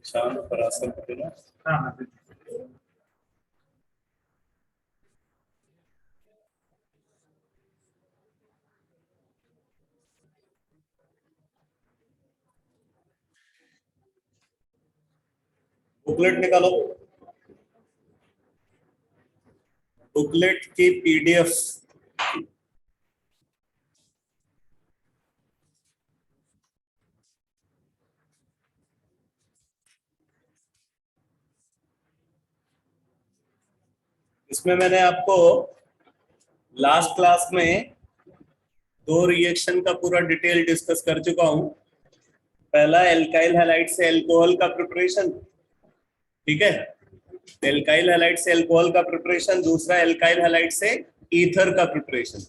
शांत पराशर पटेला। हाँ हाँ बुकलेट निकालो, बुकलेट की पीडीएफ। इसमें मैंने आपको लास्ट क्लास में दो रिएक्शन का पूरा डिटेल डिस्कस कर चुका हूं। पहला एल्काइल हैलाइड से अल्कोहल का प्रिपरेशन, ठीक है, एल्काइल हैलाइड से अल्कोहल का प्रिपरेशन, दूसरा एल्काइल हैलाइड से ईथर का प्रिपरेशन,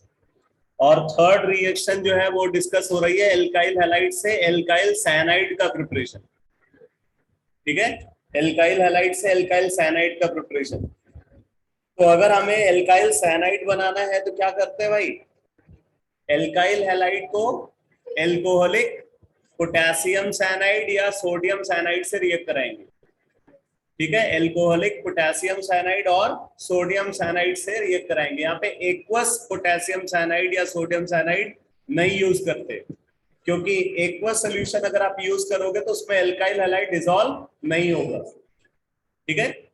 और थर्ड रिएक्शन जो है वो डिस्कस हो रही है एल्काइल हैलाइड से एल्काइल साइनाइड का प्रिपरेशन, ठीक है, एल्काइल हैलाइड से एल्काइल साइनाइड का प्रिपरेशन। तो अगर हमें एल्काइल साइनाइड बनाना है तो क्या करते हैं भाई, एल्काइल हैलाइड को एल्कोहलिक पोटेशियम साइनाइड या सोडियम साइनाइड से रिएक्ट कराएंगे, ठीक है, एल्कोहलिक पोटेशियम साइनाइड और सोडियम साइनाइड से रिएक्ट कराएंगे। यहाँ पे एक्वस पोटेशियम साइनाइड या सोडियम साइनाइड नहीं यूज करते, क्योंकि एक्वस सोल्यूशन अगर आप यूज करोगे तो उसमें एल्काइल हैलाइड डिसॉल्व नहीं होगा, ठीक है,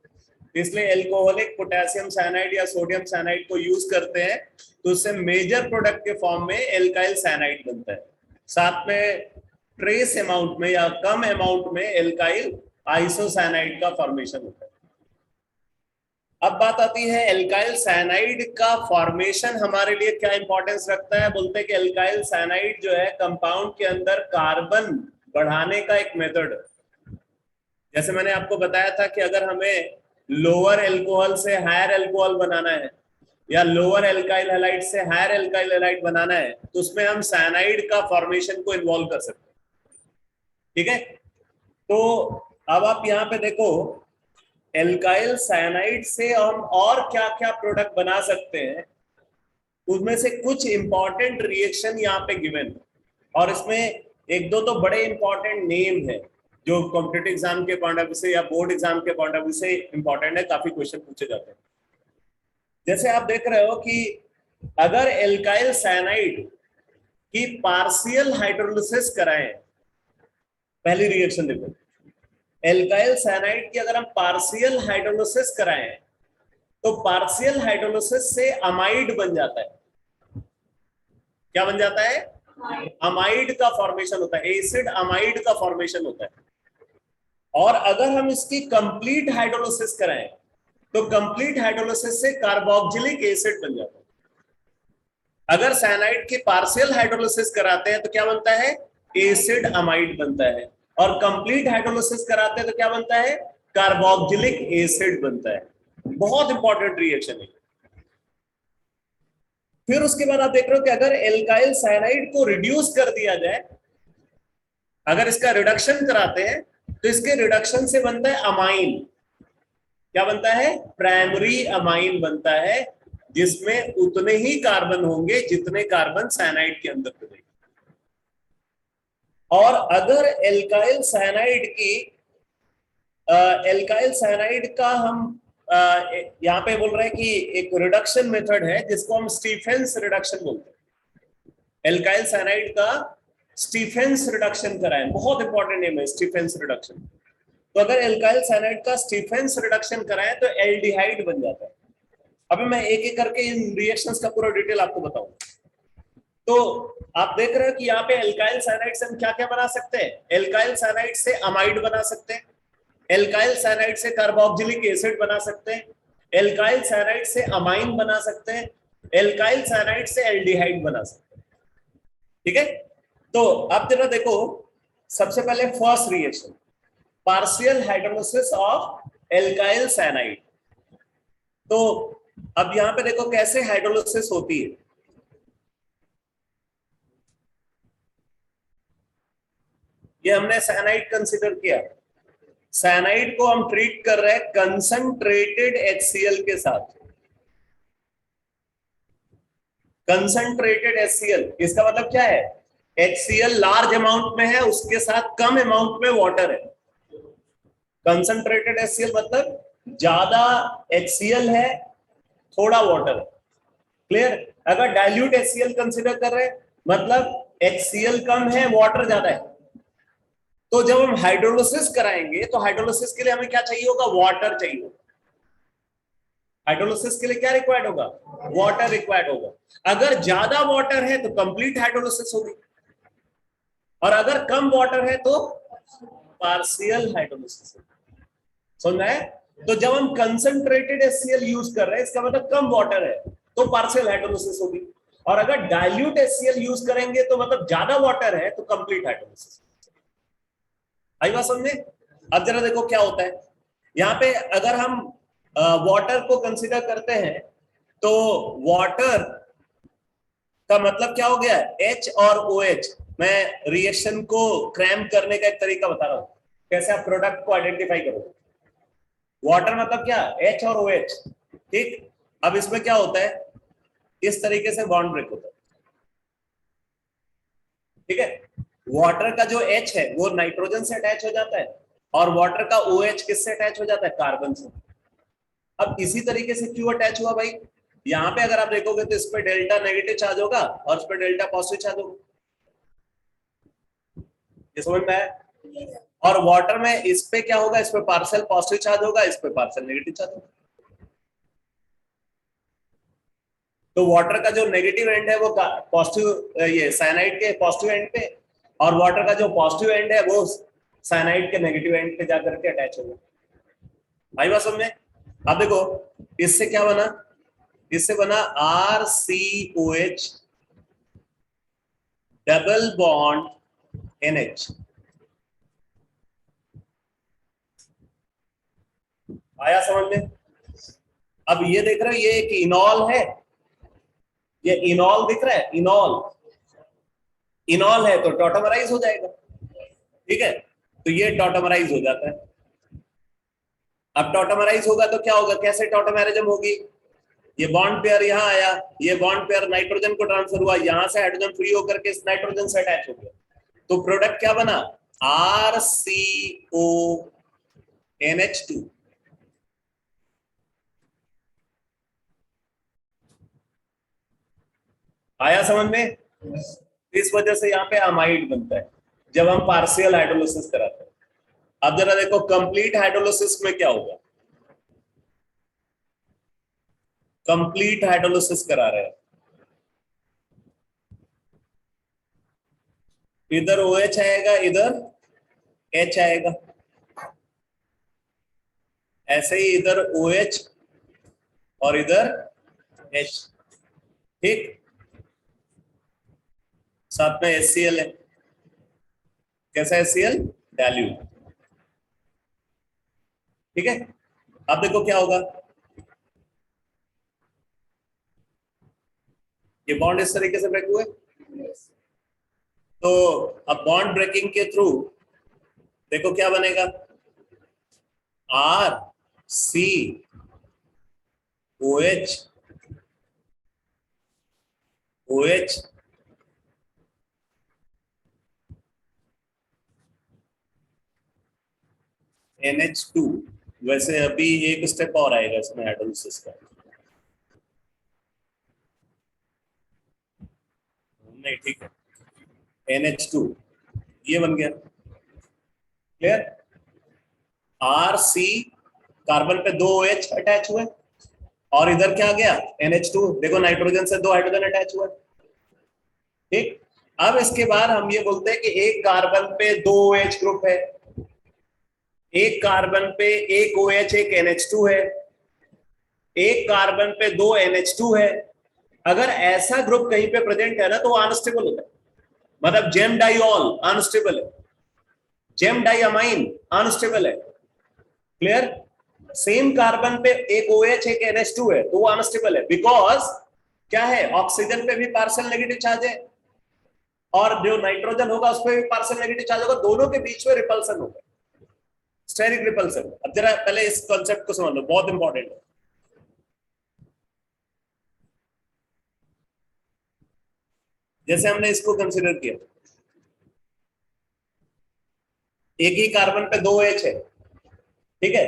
इसलिए एल्कोहलिक पोटेशियम साइनाइड या सोडियम साइनाइड को यूज करते हैं, तो उससे मेजर प्रोडक्ट के फॉर्म में एल्काइल साइनाइड बनता है, साथ में ट्रेस अमाउंट में या कम अमाउंट में एल्काइल आइसोसाइनाइड का फॉर्मेशन होता है। अब बात आती है एल्काइल साइनाइड का फॉर्मेशन हमारे लिए क्या इंपॉर्टेंस रखता है। बोलते हैं कि एल्काइल साइनाइड जो है कंपाउंड के अंदर कार्बन बढ़ाने का एक मेथड है। जैसे मैंने आपको बताया था कि अगर हमें लोअर एल्कोहल से हायर एल्कोहल बनाना है या लोअर एल्काइल हैलाइड से हायर एल्काइल हैलाइड बनाना है, तो उसमें हम साइनाइड का फॉर्मेशन को इन्वॉल्व कर सकते हैं, ठीक है। तो अब आप यहाँ पे देखो, एल्काइल साइनाइड से हम और क्या क्या प्रोडक्ट बना सकते हैं, उसमें से कुछ इंपॉर्टेंट रिएक्शन यहाँ पे गिवन है, और इसमें एक दो तो बड़े इंपॉर्टेंट नेम है जो कॉम्पिटिटिव एग्जाम के पॉइंट ऑफ व्यू से या बोर्ड एग्जाम के पॉइंट ऑफ व्यू से इंपॉर्टेंट है, काफी क्वेश्चन पूछे जाते हैं। जैसे आप देख रहे हो कि अगर एल्काइल साइनाइड की पार्शियल हाइड्रोलिसिस कराएं, पहली रिएक्शन देखो, एल्काइल साइनाइड की अगर हम पार्शियल हाइड्रोलिसिस कराएं तो पार्शियल हाइड्रोलिसिस से अमाइड बन जाता है। क्या बन जाता है? अमाइड का फॉर्मेशन होता है, एसिड अमाइड का फॉर्मेशन होता है। और अगर हम इसकी कंप्लीट हाइड्रोलिसिस कराएं तो कंप्लीट हाइड्रोलिसिस से कार्बोक्सिलिक एसिड बन जाता है। अगर साइनाइड की पार्शियल हाइड्रोलिसिस कराते हैं तो क्या बनता है? एसिड अमाइड बनता है। और कंप्लीट हाइड्रोलिसिस कराते हैं तो क्या बनता है? कार्बोक्सिलिक एसिड बनता है। बहुत इंपॉर्टेंट रिएक्शन है। फिर उसके बाद आप देख रहे हो कि अगर एल्काइल साइनाइड को रिड्यूस कर दिया जाए, अगर इसका रिडक्शन कराते हैं तो इसके रिडक्शन से बनता है अमाइन। क्या बनता है? प्राइमरी अमाइन बनता है, जिसमें उतने ही कार्बन होंगे जितने कार्बन साइनाइड के अंदर बनेंगे। और अगर एल्काइल साइनाइड का हम यहाँ पे बोल रहे हैं कि एक रिडक्शन मेथड है जिसको हम स्टीफेंस रिडक्शन बोलते हैं। एल्काइल साइनाइड का स्टीफेंस रिडक्शन कराएं, बहुत इंपॉर्टेंट नेम है स्टीफेंस रिडक्शन। तो अगर एल्काइल साइनाइड का स्टीफेंस रिडक्शन कराएं तो एल्डिहाइड बन जाता है। अभी मैं एक एक करके इन रिएक्शंस का पूरा डिटेल आपको बताऊंगा। तो आप देख रहे हो कि यहाँ पे एल्काइल साइनाइड से हम क्या क्या बना सकते हैं? एल्काइल साइनाइड से अमाइड बना सकते हैं, एल्काइल साइनाइड से कार्बोक्सिलिक एसिड बना सकते हैं, एल्काइल साइनाइड से अमाइन बना सकते हैं, एल्काइल साइनाइड से एल्डिहाइड बना सकते हैं, ठीक है। तो अब जरा देखो, सबसे पहले first reaction, partial hydrolysis of alkyl cyanide. तो अब यहां पे देखो कैसे हाइड्रोलिसिस होती है। ये हमने साइनाइड कंसीडर किया, साइनाइड को हम ट्रीट कर रहे हैं कंसंट्रेटेड HCl के साथ। कंसंट्रेटेड HCl, इसका मतलब क्या है? HCl लार्ज अमाउंट में है, उसके साथ कम अमाउंट में वाटर है। कंसंट्रेटेड HCl मतलब ज्यादा HCl है, थोड़ा वाटर है। क्लियर? अगर डाइल्यूट HCl कंसिडर कर रहे हैं मतलब HCl कम है, वाटर ज्यादा है। तो जब हम हाइड्रोलिसिस कराएंगे तो हाइड्रोलिसिस के लिए हमें क्या चाहिए होगा? वाटर चाहिए होगा। हाइड्रोलिसिस के लिए क्या रिक्वायर्ड होगा? वाटर रिक्वायर्ड होगा। अगर ज्यादा वाटर है तो कंप्लीट हाइड्रोलिसिस होगी, और अगर कम वाटर है तो पार्शियल हाइड्रोलिसिस होगी। समझ में आया? तो जब हम कंसंट्रेटेड HCl यूज कर रहे हैं इसका मतलब कम वाटर है तो पार्शियल हाइड्रोलिसिस होगी, और अगर डाइल्यूट HCl यूज करेंगे तो मतलब ज्यादा वाटर है तो कंप्लीट हाइड्रोलिसिस। आई बात समझ में? अब जरा देखो क्या होता है यहाँ पे। अगर हम वाटर को कंसीडर करते हैं तो वाटर का मतलब क्या हो गया? H और OH। मैं रिएक्शन को क्रैम करने का एक तरीका बता रहा हूं, कैसे आप प्रोडक्ट को आइडेंटिफाई करोगे। वाटर मतलब क्या? H और OH। ठीक, अब इसमें क्या होता है, इस तरीके से बॉन्ड ब्रेक होता है। ठीक है, वाटर का जो H है वो नाइट्रोजन से अटैच हो जाता है, और वाटर का OH किससे अटैच हो जाता है? कार्बन से। अब इसी तरीके से क्यों अटैच हुआ भाई? यहाँ पे अगर आप देखोगे तो इस पे डेल्टा नेगेटिव चार्ज होगा और इस पे डेल्टा पॉजिटिव चार्ज होगा। ये समझ में आया? और वाटर में इस पे क्या होगा? इस पे पार्शियल पॉजिटिव चार्ज होगा, इस पे पार्शियल नेगेटिव चार्ज होगा। तो वाटर का जो नेगेटिव एंड है वो पॉजिटिव, ये साइनाइड के पॉजिटिव एंड पे, और वाटर का जो पॉजिटिव एंड है वो साइनाइड के नेगेटिव एंड पे जाकर के अटैच होगा। भाई बात समझ में? अब देखो इससे क्या बना, इससे बना RCOH डबल बॉन्ड NH। आया समझ में? अब ये देख रहे हो ये एक इनॉल है, ये इनॉल दिख रहा है, इनॉल। इनॉल है तो टॉटमराइज हो जाएगा। ठीक है, तो ये टॉटमराइज हो जाता है। अब टॉटमराइज होगा तो क्या होगा? कैसे टॉटमरिज्म होगी? ये बॉन्ड पेयर यहाँ आया, ये बॉन्ड पेयर नाइट्रोजन को ट्रांसफर हुआ, यहां से हाइड्रोजन फ्री होकर के इस नाइट्रोजन से अटैच हो गया, तो प्रोडक्ट क्या बना? RCONH2। आया समझ में? इस वजह से यहाँ पे अमाइड बनता है जब हम पार्शियल हाइड्रोलिसिस कराते हैं। अब जरा देखो कंप्लीट हाइड्रोलिसिस में क्या होगा। कंप्लीट हाइड्रोलिसिस करा रहे हैं, इधर OH आएगा, इधर H आएगा, ऐसे ही इधर OH और इधर H। ठीक, साथ में HCl है। कैसा HCl? डाइल्यूट। ठीक है, अब देखो क्या होगा, ये बॉन्ड इस तरीके से ब्रेक हुए, तो अब बॉन्ड ब्रेकिंग के थ्रू देखो क्या बनेगा? RCOH OH NH2। वैसे अभी एक स्टेप और आएगा इसमें हाइड्रोलिसिस का। नहीं ठीक है, NH2 ये बन गया। क्लियर? RC कार्बन पे दो OH अटैच हुए, और इधर क्या आ गया? NH2। देखो नाइट्रोजन से दो हाइड्रोजन अटैच हुए। ठीक, अब इसके बाद हम ये बोलते हैं कि एक कार्बन पे दो OH ग्रुप है, एक कार्बन पे एक OH एक NH2 है, एक कार्बन पे दो NH2 है। अगर ऐसा ग्रुप कहीं पे प्रेजेंट है ना तो वो अनस्टेबल होता है, मतलब जेम डाइऑल अनस्टेबल है, जेम डाइअमाइन अनस्टेबल है। क्लियर? सेम कार्बन पे एक OH एक NH2 है तो वो अनस्टेबल है, बिकॉज क्या है? ऑक्सीजन पे भी पार्शियल नेगेटिव चार्ज है, और जो नाइट्रोजन होगा उस पर भी पार्शियल नेगेटिव चार्ज होगा, दोनों के बीच में रिपल्सन होगा, स्टेरिक रिपल्सन। अब जरा पहले इस कॉन्सेप्ट को समझ लो, बहुत इंपॉर्टेंट है। जैसे हमने इसको कंसिडर किया, एक ही कार्बन पे दो OH है, ठीक है।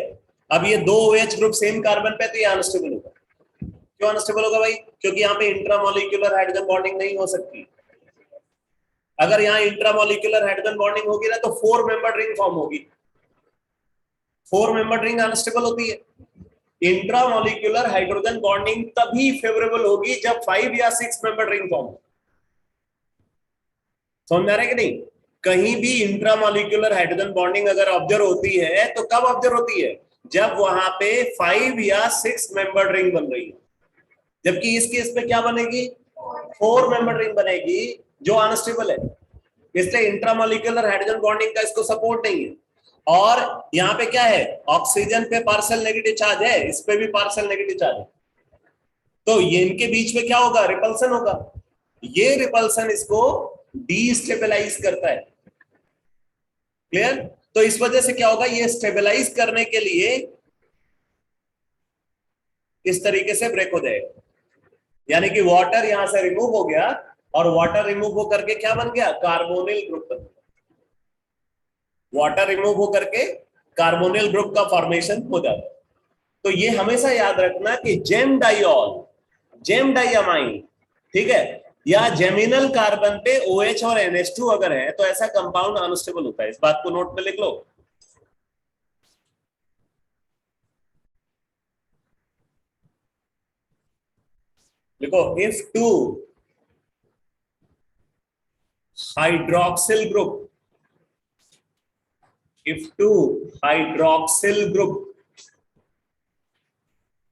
अब ये दो OH ग्रुप सेम कार्बन पे, तो ये अनस्टेबल होगा। क्यों अनस्टेबल होगा भाई? क्योंकि यहाँ पे इंट्रामोलिक्यूलर हाइड्रोजन बॉन्डिंग नहीं हो सकती। अगर यहाँ इंट्रामोलिक्यूलर हाइड्रोजन बॉन्डिंग होगी ना, तो 4 मेंबर्ड रिंग फॉर्म होगी। 4 मेंबर्ड रिंग अनस्टेबल होती है। इंट्रामोलिक्यूलर हाइड्रोजन बॉन्डिंग तभी फेवरेबल होगी जब 5 या 6 मेंबर्ड रिंग फॉर्म हो। समझ आ रहा है कि नहीं? कहीं भी इंट्रामोलिक्यूलर हाइड्रोजन बॉन्डिंग अगर ऑब्जर्व होती है तो कब ऑब्जर्व होती है? जब वहां पे 5 या 6 मेंबर्ड रिंग बन रही है। जबकि इस केस में क्या बनेगी? 4 मेंबर्ड रिंग बनेगी, जो अनस्टेबल है। इसलिए इंट्रामोलिक्यूलर हाइड्रोजन बॉन्डिंग का इसको सपोर्ट नहीं है। और यहाँ पे क्या है? ऑक्सीजन पे पार्शियल नेगेटिव चार्ज है, इस पे भी पार्शियल नेगेटिव चार्ज है, तो ये इनके बीच में क्या होगा? रिपल्सन होगा। ये रिपल्सन इसको डीस्टेबलाइज करता है। क्लियर? तो इस वजह से क्या होगा? ये स्टेबलाइज करने के लिए इस तरीके से ब्रेक हो जाएगा, यानी कि वाटर यहां से रिमूव हो गया, और वाटर रिमूव हो करके क्या बन गया? कार्बोनिल ग्रुप बन गया। वाटर रिमूव हो करके कार्बोनिल ग्रुप का फॉर्मेशन हो जाता है। तो ये हमेशा याद रखना कि जेम डाइऑल, जेम डाइअमाइन, ठीक है, या जेमिनल कार्बन पे OH और NH2 अगर है तो ऐसा कंपाउंड अनस्टेबल होता है। इस बात को नोट में लिख लो। देखो, if 2 hydroxyl group, if 2 hydroxyl group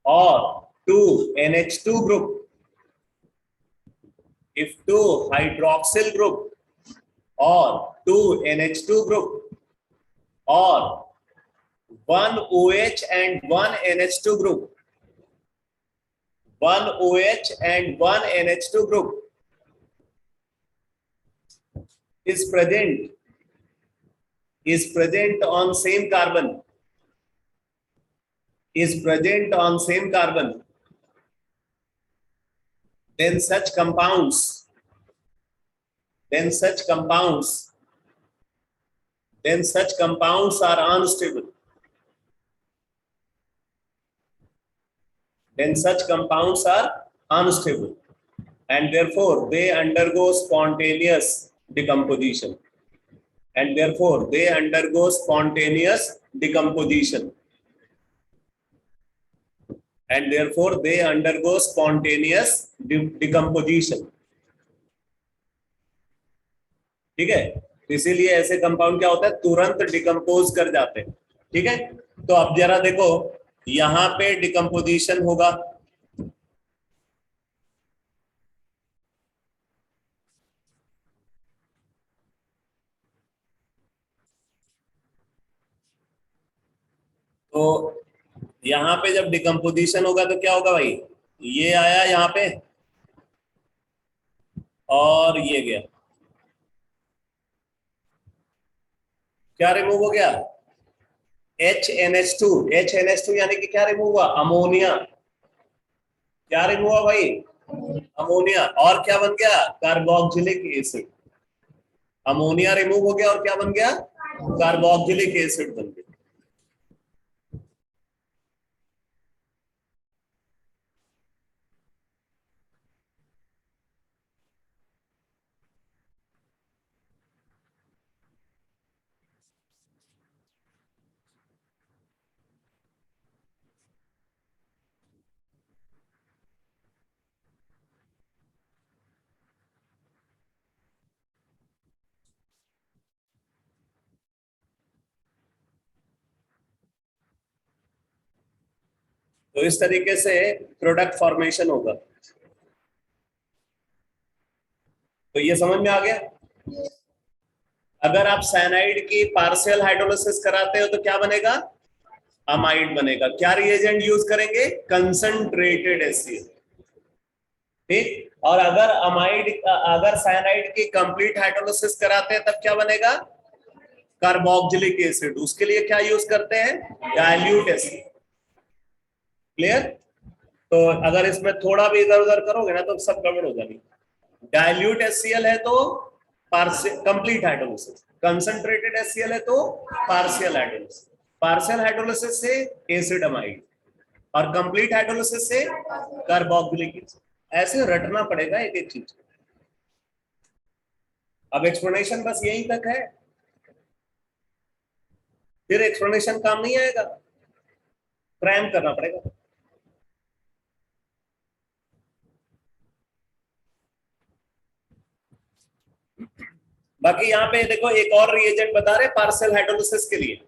or 2 NH2 group, if 2 hydroxyl group or 2 NH2 group or 1 OH and 1 NH2 group, 1 OH and 1 NH2 group is present on same carbon, then such compounds are unstable. And therefore they undergo spontaneous decomposition. ठीक है, इसीलिए ऐसे compound क्या होता है? तुरंत decompose कर जाते हैं। ठीक है, तो अब जरा देखो, यहां पे डिकम्पोजिशन होगा, तो यहां पे जब डिकम्पोजिशन होगा तो क्या होगा भाई? ये आया यहां पे और ये गया, क्या रिमूव हो गया? HNH2 यानी कि क्या रिमूव हुआ? अमोनिया। क्या रिमूव हुआ भाई? अमोनिया। और क्या बन गया? Carboxylic acid. अमोनिया रिमूव हो गया और क्या बन गया? कार्बोक्सिलिक एसिड बन गया। तो इस तरीके से प्रोडक्ट फॉर्मेशन होगा। तो ये समझ में आ गया? अगर आप साइनाइड की पार्शियल हाइड्रोलिसिस कराते हो तो क्या बनेगा? अमाइड बनेगा। क्या रिएजेंट यूज करेंगे? Concentrated HCl। ठीक, और अगर साइनाइड की कंप्लीट हाइड्रोलिसिस कराते हैं तब क्या बनेगा? Carboxylic acid. उसके लिए क्या यूज करते हैं? Dilute HCl। क्लियर? तो अगर इसमें थोड़ा भी इधर उधर करोगे ना तो सब गड़बड़ हो जाएगी। डाइल्यूट HCl है तो कंप्लीट हाइड्रोलिसिस, कंसंट्रेटेड HCl है तो पार्शियल हाइड्रोलिसिस। पार्शियल हाइड्रोलिसिस से एसिड अमाइड और कंप्लीट हाइड्रोलिसिस से कार्बोक्सिलिक एसिड। ऐसे रटना पड़ेगा एक एक चीज। अब एक्सप्लेनेशन बस यहीं तक है, फिर एक्सप्लेनेशन काम नहीं आएगा, क्रैम करना पड़ेगा। बाकी यहाँ पे देखो एक और रिएजेंट बता रहे पार्शियल हाइड्रोलिसिस के लिए।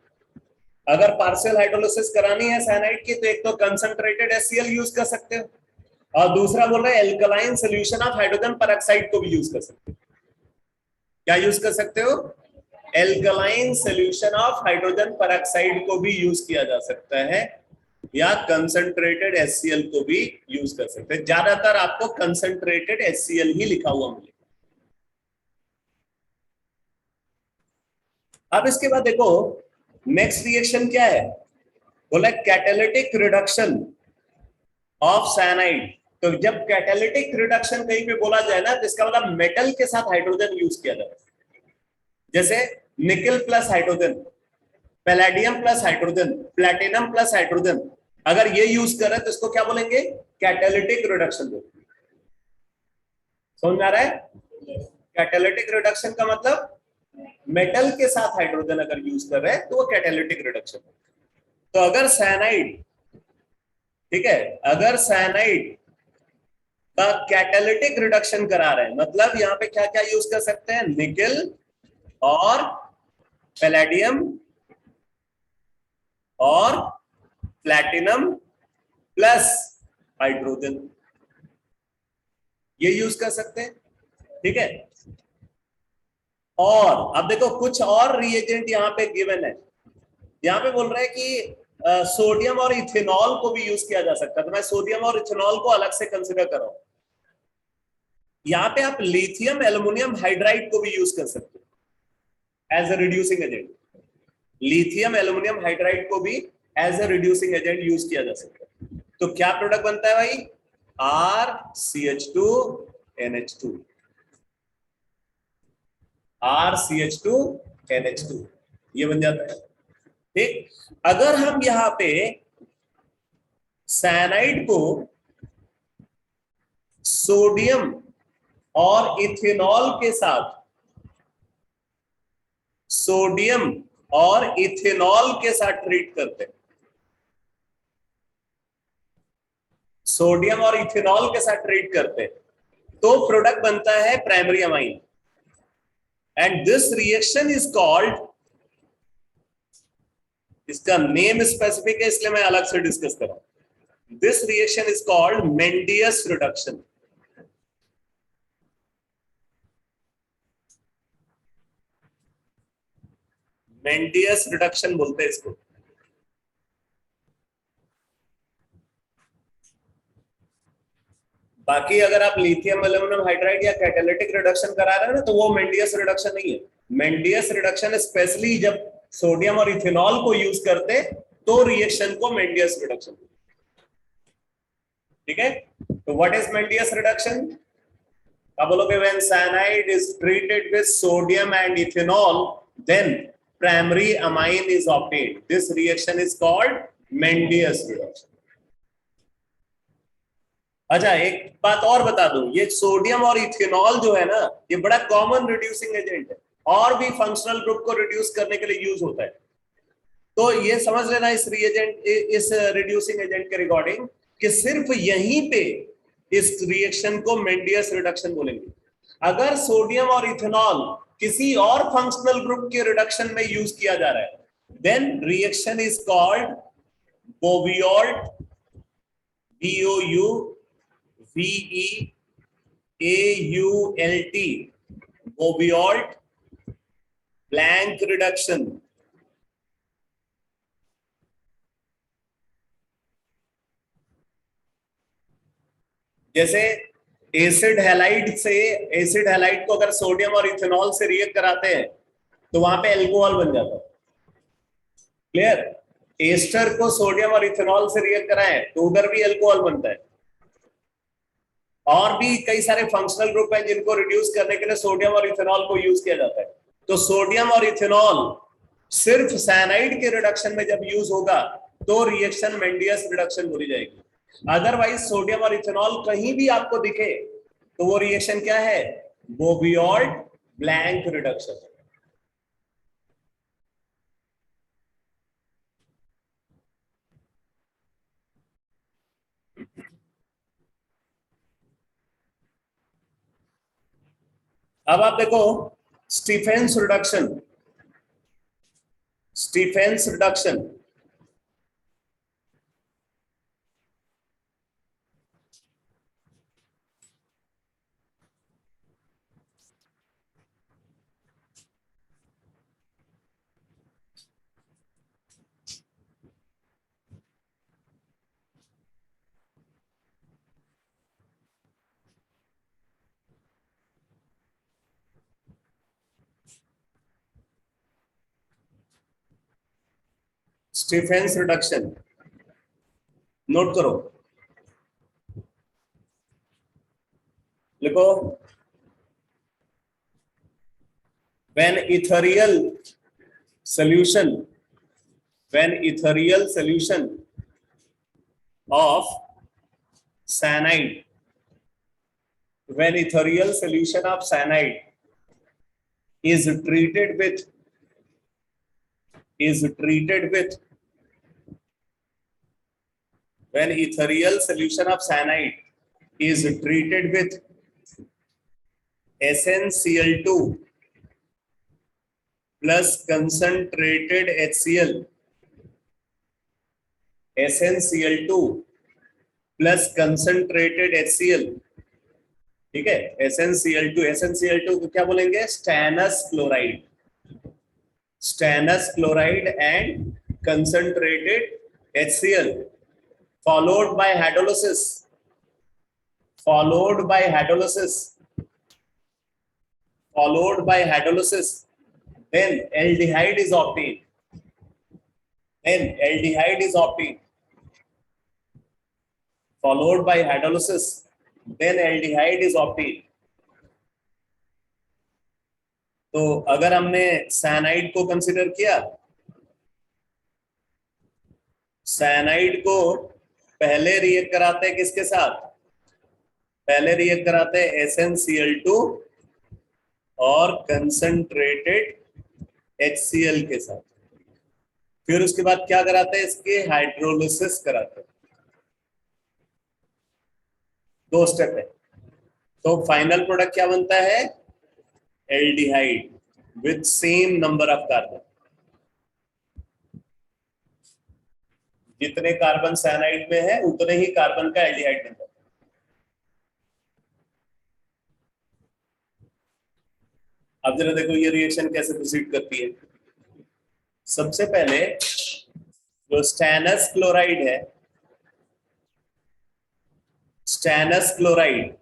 अगर पार्शियल हाइड्रोलिसिस करानी है साइनाइड की तो एक तो कंसंट्रेटेड HCl यूज कर सकते हो, और दूसरा बोल रहे हैं alkaline solution of hydrogen peroxide को भी यूज कर सकते हो। क्या यूज कर सकते हो? Alkaline solution of hydrogen peroxide को भी यूज किया जा सकता है, या कंसंट्रेटेड HCl को भी यूज कर सकते हैं। ज्यादातर आपको कंसंट्रेटेड HCl ही लिखा हुआ मिलेगा। अब इसके बाद देखो नेक्स्ट रिएक्शन क्या है, बोला कैटालिटिक रिडक्शन ऑफ साइनाइड। तो जब कैटालिटिक रिडक्शन कहीं पे बोला जाए ना, तो इसका मतलब मेटल के साथ हाइड्रोजन यूज किया जाए, जैसे nickel plus hydrogen, palladium plus hydrogen, platinum plus hydrogen. अगर ये यूज करें तो इसको क्या बोलेंगे? कैटालिटिक रिडक्शन बोलेंगे। समझ में आ रहा है? कैटालिटिक रिडक्शन का मतलब मेटल के साथ हाइड्रोजन अगर यूज कर रहे हैं तो वो कैटालिटिक रिडक्शन। तो अगर साइनाइड, ठीक है, अगर साइनाइड का कैटालिटिक रिडक्शन करा रहे हैं, मतलब यहां पे क्या क्या यूज कर सकते हैं? निकल और पैलेडियम और प्लैटिनम प्लस हाइड्रोजन, ये यूज कर सकते हैं, ठीक है। और अब देखो कुछ और रिएजेंट यहाँ पे गिवन है। यहाँ पे बोल रहे हैं कि सोडियम और इथेनॉल को भी यूज किया जा सकता है, तो मैं सोडियम और इथेनॉल को अलग से कंसिडर कर रहा हूं। यहाँ पे आप लिथियम एल्युमिनियम हाइड्राइड को भी यूज कर सकते हो as a reducing agent. Lithium aluminium hydride को भी as a reducing agent use किया जा सकता है। तो क्या प्रोडक्ट बनता है भाई? RCH2NH2, RCH2NH2 ये बन जाता है, ठीक। अगर हम यहां पे साइनाइड को सोडियम और इथेनॉल के साथ, सोडियम और इथेनॉल के साथ ट्रीट करते हैं, सोडियम और इथेनॉल के साथ ट्रीट करते हैं, तो प्रोडक्ट बनता है primary amine. And this reaction is called, इसका नेम स्पेसिफिक है इसलिए मैं अलग से डिस्कस कर रहा हूं। This reaction is called Mendius reduction. Mendius reduction बोलते हैं इसको। बाकी अगर आप लिथियम एल्युमिनियम हाइड्राइड या कैटालिटिक रिडक्शन करा रहे हैं ना, तो वो मेंडियस रिडक्शन नहीं है। मेंडियस रिडक्शन स्पेशली जब सोडियम और इथेनॉल को यूज करते तो रिएक्शन को मेंडियस रिडक्शन, ठीक है। तो व्हाट इज मेंडियस रिडक्शन? आप बोलोगे when cyanide is treated with sodium and ethanol then primary amine is obtained. This reaction is called Mendius reduction. अच्छा एक बात और बता दूं, ये सोडियम और इथेनॉल जो है ना, ये बड़ा कॉमन रिड्यूसिंग एजेंट है, और भी फंक्शनल ग्रुप को रिड्यूस करने के लिए यूज होता है। तो ये समझ लेना इस रिएजेंट, इस रिड्यूसिंग एजेंट के रिगार्डिंग, कि सिर्फ यहीं पे इस रिएक्शन को मेंडियस रिडक्शन बोलेंगे। अगर सोडियम और इथेनॉल किसी और फंक्शनल ग्रुप के रिडक्शन में यूज किया जा रहा है, then reaction is called Bouveault, BOUVEAULT, Bouveault Blanc reduction. जैसे एसिड हैलाइड से, एसिड हैलाइड को अगर सोडियम और इथेनॉल से रिएक्ट कराते हैं तो वहां पे एल्कोहल बन जाता है, क्लियर। एस्टर को सोडियम और इथेनॉल से रिएक्ट कराएं तो उधर भी एल्कोहल बनता है। और भी कई सारे फंक्शनल ग्रुप हैं जिनको रिड्यूस करने के लिए सोडियम और इथेनॉल को यूज किया जाता है। तो सोडियम और इथेनॉल सिर्फ साइनाइड के रिडक्शन में जब यूज होगा तो रिएक्शन मेंडियस रिडक्शन बोली जाएगी। अदरवाइज सोडियम और इथेनॉल कहीं भी आपको दिखे तो वो रिएक्शन क्या है, बोबियोल्ट ब्लैंक रिडक्शन। अब आप देखो Stephens reduction, Stephens reduction Stephens reduction note करो, लिखो। when ethereal solution when ethereal solution of cyanide when ethereal solution of cyanide is treated with when ethereal solution of cyanide is treated with SnCl2 plus concentrated HCl, SnCl2 plus concentrated HCl, ठीक है। SnCl2 को क्या बोलेंगे, stannous chloride, stannous chloride and concentrated HCl followed by hydrolysis, then aldehyde is obtained, followed by hydrolysis, then aldehyde is obtained। तो अगर हमने cyanide को consider किया, साइनाइड को पहले रिएक्ट कराते हैं किसके साथ, पहले रिएक्ट कराते हैं SnCl2 और कंसंट्रेटेड HCl के साथ, फिर उसके बाद क्या कराते हैं, इसके हाइड्रोलिसिस कराते हैं। 2 स्टेप है। तो फाइनल प्रोडक्ट क्या बनता है, aldehyde with same number of carbon. जितने कार्बन साइनाइड में है उतने ही कार्बन का एल्डिहाइड बनता है। अब जरा देखो ये रिएक्शन कैसे प्रोसीड करती है। सबसे पहले जो स्टैनस क्लोराइड है, स्टैनस क्लोराइड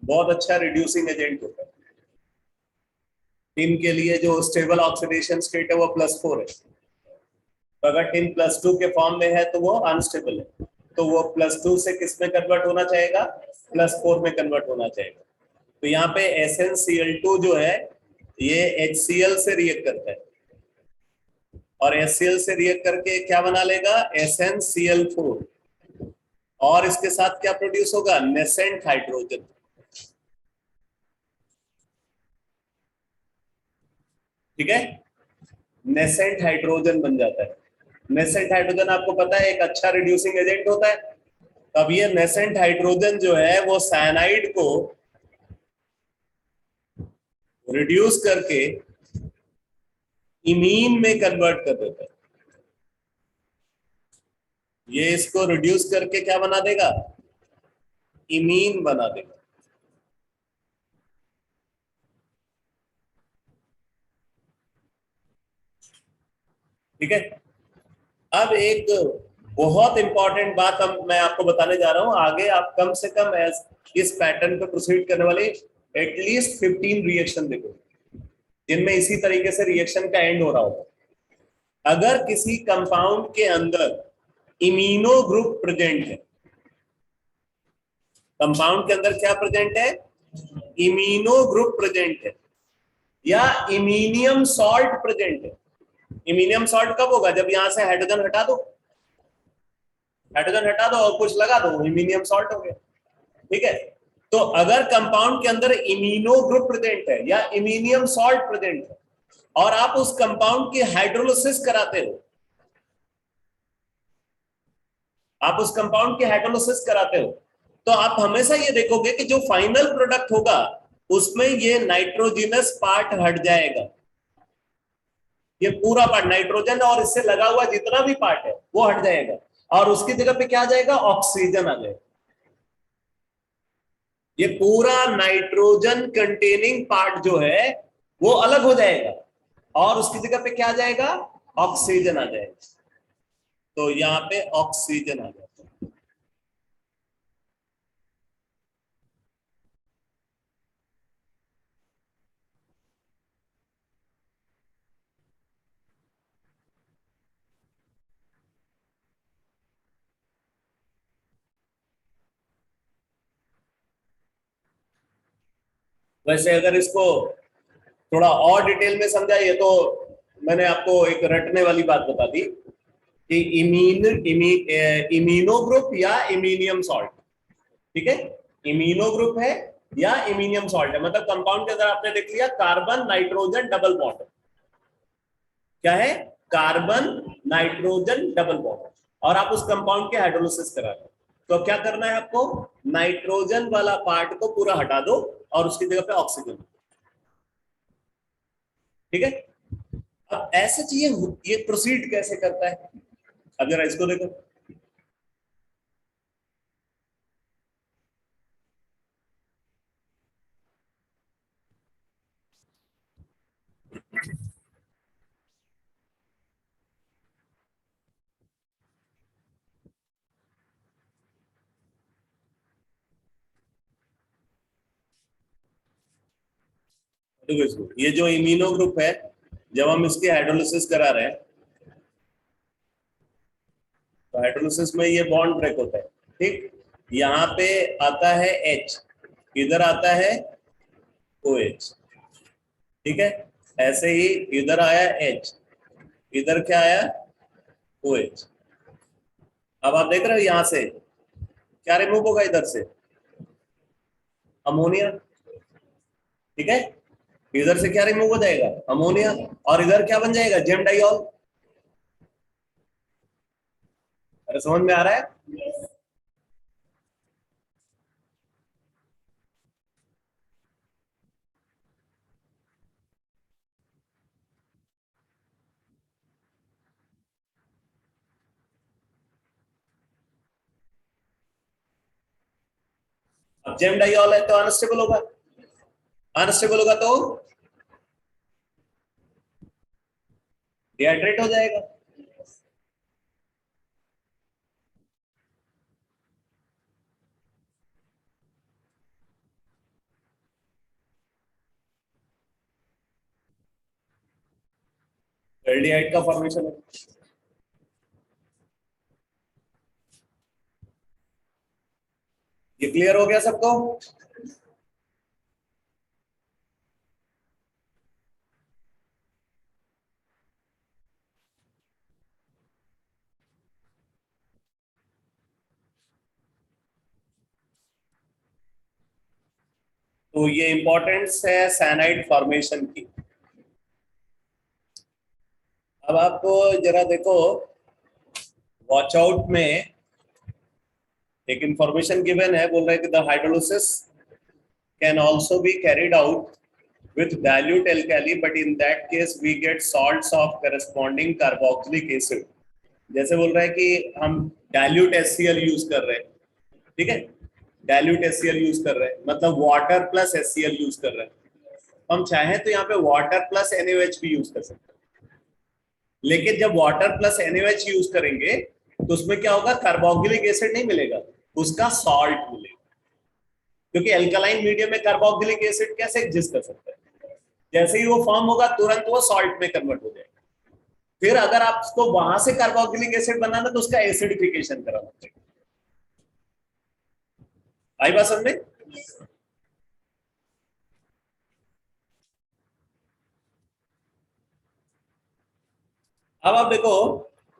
बहुत अच्छा रिड्यूसिंग एजेंट होता है। टिन के लिए जो स्टेबल ऑक्सीडेशन स्टेट है वो +4 है, तो अगर टिन +2 के फॉर्म में है तो वो अनस्टेबल है, तो वो +2 से किस में कन्वर्ट होना चाहेगा, +4 में कन्वर्ट होना चाहेगा। तो यहाँ पे SnCl2 जो है ये HCl से रिएक्ट करता है और HCl से रिएक्ट करके क्या बना लेगा, SnCl4, और इसके साथ क्या प्रोड्यूस होगा, नेसेंट हाइड्रोजन। ठीक है, नेसेंट हाइड्रोजन बन जाता है। नेसेंट हाइड्रोजन आपको पता है एक अच्छा रिड्यूसिंग एजेंट होता है। अब ये नेसेंट हाइड्रोजन जो है वो साइनाइड को रिड्यूस करके इमीन में कन्वर्ट कर देता है। ये इसको रिड्यूस करके क्या बना देगा, इमीन बना देगा। ठीक है, अब एक बहुत इंपॉर्टेंट बात मैं आपको बताने जा रहा हूं। आगे आप कम से कम इस पैटर्न पे प्रोसीड करने वाले एटलीस्ट 15 रिएक्शन देखो जिनमें इसी तरीके से रिएक्शन का एंड हो रहा होगा। अगर किसी कंपाउंड के अंदर इमीनो ग्रुप प्रेजेंट है, कंपाउंड के अंदर क्या प्रेजेंट है, इमीनो ग्रुप प्रेजेंट है या इमीनियम सॉल्ट प्रेजेंट है, इमीनियम सॉल्ट कब होगा? जब यहां से हाइड्रोजन हटा दो, हाइड्रोजन हटा दो और कुछ लगा दो, इमीनियम सॉल्ट हो गया। ठीक है, तो अगर कंपाउंड के अंदर इमीनो ग्रुप प्रेजेंट है या इमीनियम सॉल्ट प्रेजेंट है और आप उस कंपाउंड की हाइड्रोलिसिस कराते हो, आप उस कंपाउंड की हाइड्रोलिसिस कराते हो, तो आप हमेशा ये देखोगे कि जो फाइनल प्रोडक्ट होगा उसमें ये नाइट्रोजिनस पार्ट हट जाएगा। ये पूरा पार्ट नाइट्रोजन और इससे लगा हुआ जितना भी पार्ट है वो हट जाएगा और उसकी जगह पे क्या आ जाएगा? ऑक्सीजन आ जाएगा। ये पूरा नाइट्रोजन कंटेनिंग पार्ट जो है वो अलग हो जाएगा और उसकी जगह पे क्या आ जाएगा? ऑक्सीजन आ जाएगा। तो यहाँ पे ऑक्सीजन आ जाता है। वैसे अगर इसको थोड़ा और डिटेल में समझाइए तो मैंने आपको एक रटने वाली बात बता दी कि इमीनो ग्रुप या इमीनियम सॉल्ट। ठीक है, इमीनो ग्रुप है या इमीनियम सॉल्ट है, मतलब कंपाउंड के अंदर आपने देख लिया कार्बन नाइट्रोजन डबल बॉन्ड, क्या है? कार्बन नाइट्रोजन डबल बॉन्ड, और आप उस कंपाउंड के हाइड्रोलिसिस करा रहे हो, तो क्या करना है आपको? नाइट्रोजन वाला पार्ट को पूरा हटा दो और उसकी जगह पे ऑक्सीजन। ठीक है, अब ऐसे चीजें ये प्रोसीड कैसे करता है? अब जरा इसको देखो। देखो इसको, ये जो इमीनो ग्रुप है जब हम इसकी हाइड्रोलिसिस करा रहे हैं तो हाइड्रोलिसिस में ये बॉन्ड ब्रेक होता है। ठीक, यहाँ पे आता है H, इधर आता है OH। ठीक है, ऐसे ही इधर आया H, इधर क्या आया? OH। अब आप देख रहे हो यहां से क्या रिमूव होगा? इधर से अमोनिया। ठीक है, इधर से क्या रिमूव हो जाएगा? अमोनिया। और इधर क्या बन जाएगा? Gem diol. अरे समझ में आ रहा है? अब जेम डाइऑल है तो अनस्टेबल होगा, अनस्टेबल होगा तो डिहाइड्रेट हो जाएगा। एल्डिहाइड का फॉर्मेशन है। ये क्लियर हो गया सबको? तो ये इंपॉर्टेंस है साइनाइड फॉर्मेशन की। अब आपको जरा देखो, वॉच आउट में एक इंफॉर्मेशन गिवन है, बोल रहे हैं कि the hydrolysis can also be carried out with dilute alkali, but in that case we get salts of corresponding carboxylic acid। जैसे बोल रहा है कि हम डाइल्यूट HCl यूज कर रहे हैं। ठीक है, डाइल्यूट HCl यूज कर रहे हैं मतलब वाटर प्लस HCl यूज कर रहे हैं। हम चाहें तो यहाँ पे वाटर प्लस NaOH भी यूज कर सकते हैं, लेकिन जब वाटर प्लस NaOH यूज करेंगे तो उसमें क्या होगा? कार्बोक्सिलिक एसिड नहीं मिलेगा, उसका सॉल्ट मिलेगा, क्योंकि अल्कलाइन मीडियम में कार्बोक्सिलिक एसिड कैसे एग्जिस्ट कर सकता है? जैसे ही वो फॉर्म होगा तुरंत वो सॉल्ट में कन्वर्ट हो जाएगा। फिर अगर आप उसको वहां से कार्बोक्सिलिक एसिड बनाना तो उसका एसिडिफिकेशन कराना पड़ेगा। आई बात समझ में? अब आप देखो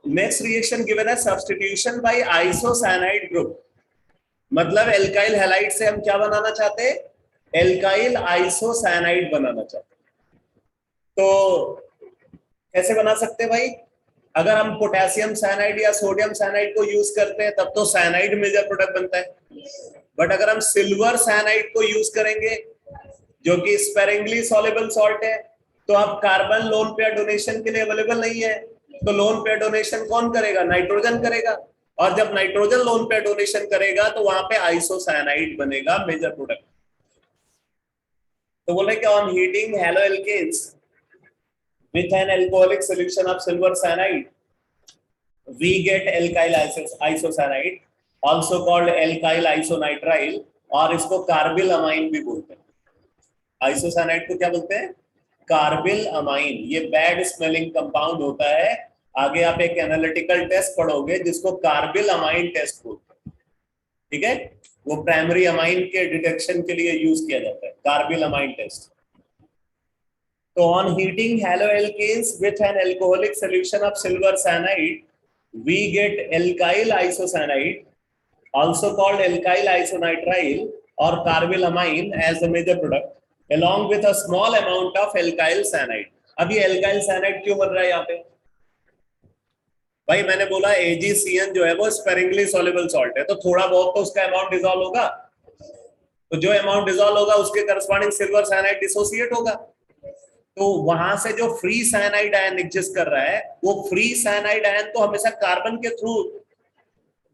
नेक्स्ट रिएक्शन गिवन है सब्स्टिट्यूशन बाय आइसोसाइनाइड ग्रुप, मतलब एल्काइल हैलाइड से हम क्या बनाना चाहते हैं, एल्काइल आइसोसाइनाइड बनाना चाहते हैं। तो कैसे बना सकते हैं भाई, अगर हम पोटेशियम साइनाइड या सोडियम साइनाइड को यूज करते हैं तब तो साइनाइड मेजर प्रोडक्ट बनता है, बट अगर हम सिल्वर साइनाइड को यूज करेंगे जो कि स्पेरिंगली सॉल्युबल सॉल्ट है, तो अब कार्बन लोन पेयर डोनेशन के लिए अवेलेबल नहीं है, तो लोन पेयर डोनेशन कौन करेगा, नाइट्रोजन करेगा, और जब नाइट्रोजन लोन पेयर डोनेशन करेगा तो वहां पे आइसोसाइनाइड बनेगा मेजर प्रोडक्ट। तो बोले कि on heating haloalkanes with an alcoholic solution of silver cyanide, we get alkyl isocyanide, also called alkyl isonitrile, और इसको कार्बिल अमाइन भी बोलते हैं। आइसोसाइनाइड को क्या बोलते हैं, कार्बिल अमाइन। ये बैड स्मेलिंग कंपाउंड होता है, आगे आप एक एनालिटिकल टेस्ट पढ़ोगे जिसको कार्बिल अमाइन टेस्ट बोलते हैं, ठीक है, वो प्राइमरी अमाइन के डिटेक्शन के लिए यूज किया जाता है, carbylamine test. So on heating haloalkanes with an alcoholic solution of silver cyanide, we get alkyl isocyanide, also called alkyl isonitrile or carbylamine as the major product, along with a small amount of alkyl cyanide. अब ये alkyl cyanide क्यों बन रहा है यहाँ पे भाई, मैंने बोला AgCN जो है वो sparingly soluble salt है, तो थोड़ा बहुत तो उसका अमाउंट डिसॉल्व होगा, तो जो अमाउंट डिसॉल्व होगा उसके करस्पॉन्डिंग सिल्वर साइनाइड डिसोसिएट होगा, तो वहां से जो फ्री साइनाइड आयन एग्जिस्ट कर रहा है वो फ्री साइनाइड आयन तो हमेशा कार्बन के थ्रू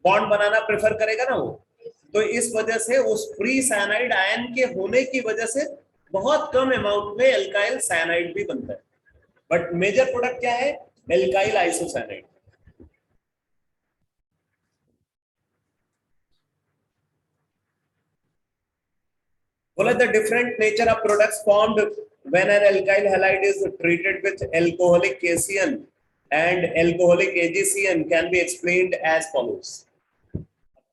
बॉन्ड बनाना प्रेफर करेगा ना वो, तो इस वजह से उस फ्री साइनाइड आयन के होने की वजह से बहुत कम अमाउंट में एल्काइल साइनाइड भी बनता है, बट मेजर प्रोडक्ट क्या है, एल्काइल आइसोसाइनाइड। बोला the different nature of products formed when an alkyl halide is treated with alcoholic KCN and alcoholic AgCN can be explained as follows.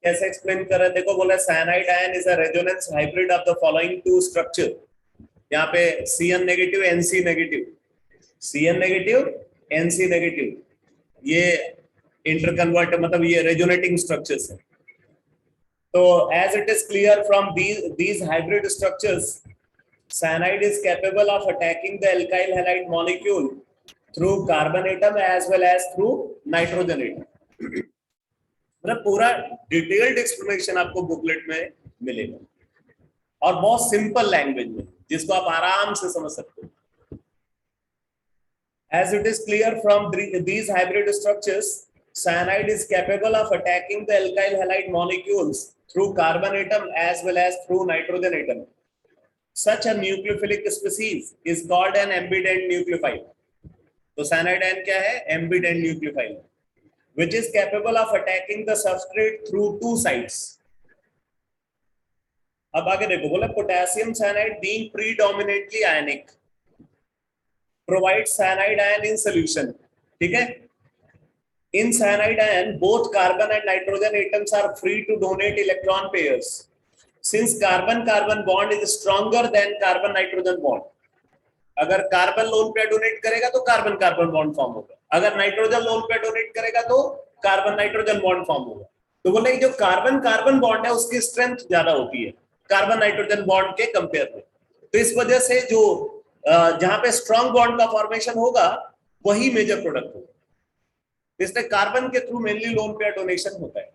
कैसे explain कर रहे हैं देखो, बोला cyanide ion is a resonance hybrid of the following two structure, यहाँ पे CN negative NC negative, CN negative NC negative, ये interconvert मतलब ये रेजोनेटिंग स्ट्रक्चर्स है। तो as it is clear from these hybrid structures, cyanide is capable of attacking the alkyl halide molecule through carbon atom as well as through nitrogen atom। मतलब पूरा detailed explanation आपको booklet में मिलेगा और बहुत simple language में जिसको आप आराम से समझ सकते हो। As it is clear from these hybrid structures, cyanide is capable of attacking the alkyl halide molecules through carbon atom as well as through nitrogen atom। Such a nucleophilic species is called an ambident nucleophile। तो cyanide ion क्या है, ambident nucleophile, which is capable of attacking the substrate through two sides। अब आगे देखो, बोला potassium cyanide being predominantly ionic provides cyanide ion in solution, ठीक है। In cyanide ion, both carbon and nitrogen atoms are free to donate electron pairs। Since carbon-carbon bond is stronger than carbon-nitrogen bond, अगर carbon lone pair donate करेगा तो carbon-carbon bond form होगा, अगर nitrogen lone pair donate करेगा तो carbon-nitrogen bond form होगा। तो बोले जो कार्बन-कार्बन बॉन्ड है उसकी स्ट्रेंथ ज्यादा होती है कार्बन-नाइट्रोजन बॉन्ड के कंपेयर में, तो इस वजह से जो जहां पे स्ट्रॉन्ग बॉन्ड का फॉर्मेशन होगा वही मेजर प्रोडक्ट होगा, इसलिए कार्बन के through mainly lone pair donation होता है।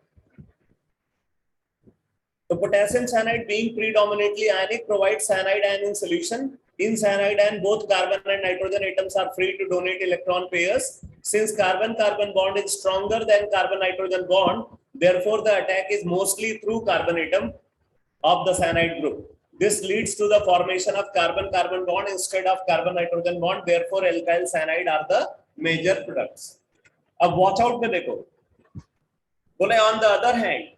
The potassium cyanide being predominantly ionic provides cyanide ion in solution। In cyanide ion, both carbon and nitrogen atoms are free to donate electron pairs। Since carbon-carbon bond is stronger than carbon-nitrogen bond, therefore the attack is mostly through carbon atom of the cyanide group। This leads to the formation of carbon-carbon bond instead of carbon-nitrogen bond। Therefore, alkyl cyanide are the major products। अब watch out में देखो, बोले on the other hand,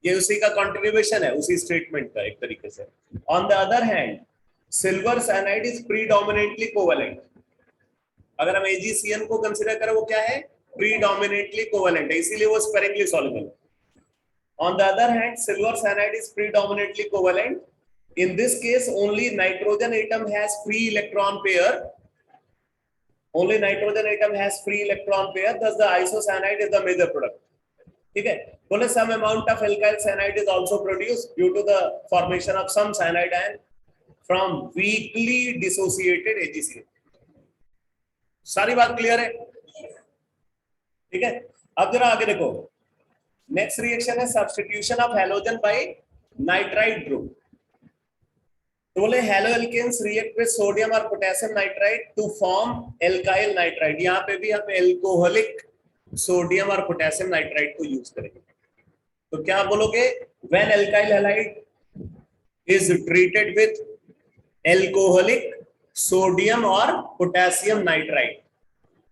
ये उसी का contribution है उसी statement का एक तरीके से। On the other hand, silver cyanide is predominantly covalent. अगर हम AgCN को कंसीडर करें वो क्या है, प्रीडोमिनेंटली कोवेलेंट है, इसीलिए वो sparingly soluble. On the other hand, silver cyanide is predominantly covalent. In this case only nitrogen atom has free electron pair only nitrogen atom has free electron pair, thus the isocyanide is the major product. ठीक है, बोले some amount of alkyl cyanide is also produced due to the formation of some cyanide ion from weakly dissociated AgCl. सारी बात clear है? ठीक है, अब जरा आगे देखो, नेक्स्ट रिएक्शन है substitution of halogen by nitrite group. तो बोले haloalkanes react with sodium और potassium nitrite to form alkyl nitrite. यहाँ पे भी हम एल्कोहलिक सोडियम और पोटेशियम नाइट्राइट को यूज करेंगे. तो क्या बोलोगे, when alkyl halide is treated with alcoholic sodium और पोटेशियम नाइट्राइट.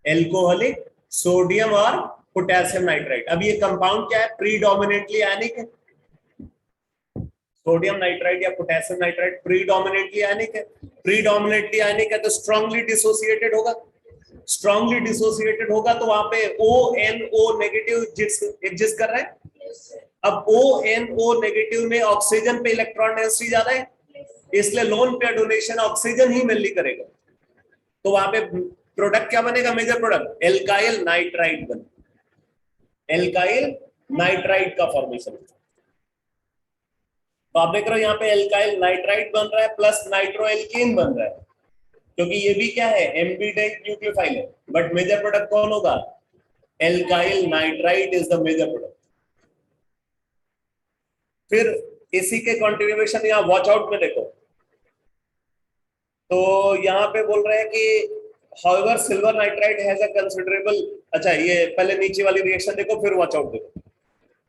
एल्कोहलिक सोडियम और पोटेशियम नाइट्राइट. अब ये कंपाउंड क्या है, प्रीडोमिनेंटली आयनिक है. सोडियम नाइट्राइट या पोटेशियम नाइट्राइट प्रीडोमिनेंटली आयनिक है. प्रीडोमिनेंटली आयनिक है तो स्ट्रांगली डिसोसिएटेड होगा. स्ट्रांगली डिसोसिएटेड होगा तो वहां पे ONO नेगेटिव एग्जिस्ट कर रहा है. अब ONO नेगेटिव में ऑक्सीजन पे इलेक्ट्रॉन डेंसिटी ज्यादा है, इसलिए लोन पेयर डोनेशन ऑक्सीजन ही मेनली करेगा. तो वहां पे प्रोडक्ट क्या बनेगा, मेजर प्रोडक्ट एल्काइल नाइट्राइट बनेगा. एल्काइल नाइट्राइट का फॉर्मेशन. तो आप देख रहे हो यहाँ पे एल्काइल नाइट्राइट बन रहा है प्लस नाइट्रोएल्कीन बन रहा है, क्योंकि ये भी क्या है, एम्बिडेंट न्यूक्लियोफाइल है. बट मेजर प्रोडक्ट कौन होगा, alkyl nitrite is the major product. फिर इसी के कंट्रीब्यूशन यहाँ वॉच आउट में देखो, तो यहाँ पे बोल रहे हैं कि however silver nitride has a considerable. अच्छा, ये पहले नीचे वाली रिएक्शन देखो फिर वॉच आउट देखो.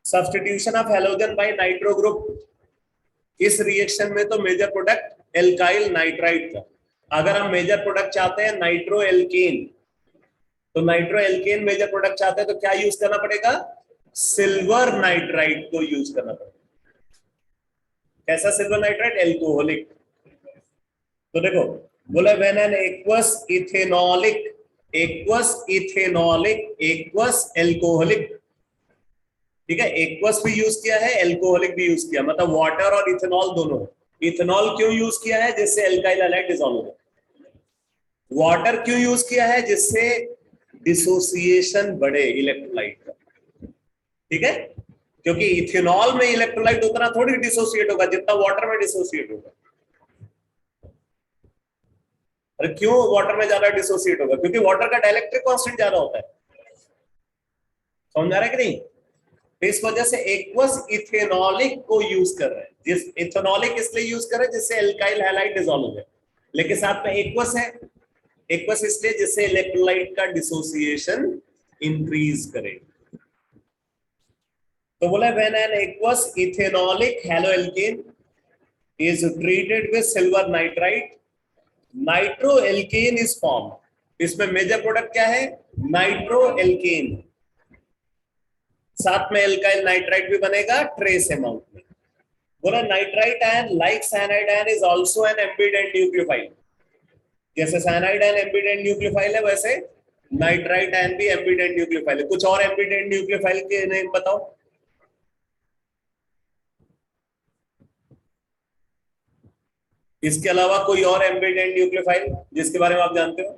Substitution of halogen by nitro group. इस रिएक्शन में तो मेजर प्रोडक्ट एल्काइल नाइट्राइट का. अगर हम मेजर प्रोडक्ट चाहते हैं नाइट्रो एल्केन, तो नाइट्रो एल्केन मेजर प्रोडक्ट चाहते हैं तो क्या यूज करना पड़ेगा, सिल्वर नाइट्राइट को यूज करना पड़ेगा. कैसा सिल्वर नाइट्राइट, एल्कोहलिक. तो देखो बोले व्हेन एन एक्वस एल्कोहलिक. ठीक है, एक्वस भी यूज किया है, एल्कोहलिक भी यूज किया, मतलब वाटर और इथेनॉल दोनों. इथेनॉल क्यों यूज किया है, जिससे एल्काइल हैलाइड डिसॉल्व हो जाए. वाटर क्यों यूज किया है, जिससे डिसोसिएशन बढ़े इलेक्ट्रोलाइट का. ठीक है, क्योंकि इथेनॉल में इलेक्ट्रोलाइट उतना थोड़ी डिसोसिएट होगा जितना वाटर में डिसोसिएट होगा. अरे क्यों वाटर में ज्यादा डिसोसिएट होगा, क्योंकि वाटर का डाइलेक्ट्रिक कांस्टेंट ज्यादा होता है. समझ आ रहा है कि नहीं. इस वजह से एक्वस इथेनॉलिक को यूज कर रहे हैं. जिस इथेनॉलिक इसलिए यूज कर रहे हैं जिससे एल्काइल हैलाइड डिसॉल्व हो जाए, लेकिन साथ में एक्वस है. एक्वस इसलिए जिससे इलेक्ट्रोलाइट का डिसोसिएशन इंक्रीज करे. तो बोला when an aqueous ethanolic haloalkane is treated with silver nitrite, nitroalkane is form. इसमें मेजर प्रोडक्ट क्या है, नाइट्रोएल्केन. साथ में एल्काइल नाइट्राइट भी बनेगा ट्रेस अमाउंट में. बोला nitrite ion like cyanide ion is also an ambient nucleophile. जैसे साइनाइड आयन एम्बिडेंट न्यूक्लियोफाइल है, वैसे नाइट्राइट आयन भी एम्बिडेंट न्यूक्लियोफाइल है. कुछ और एम्बिडेंट न्यूक्लियोफाइल के नेम बताओ. इसके अलावा कोई और एम्बिडेंट न्यूक्लियोफाइल जिसके बारे में आप जानते हो.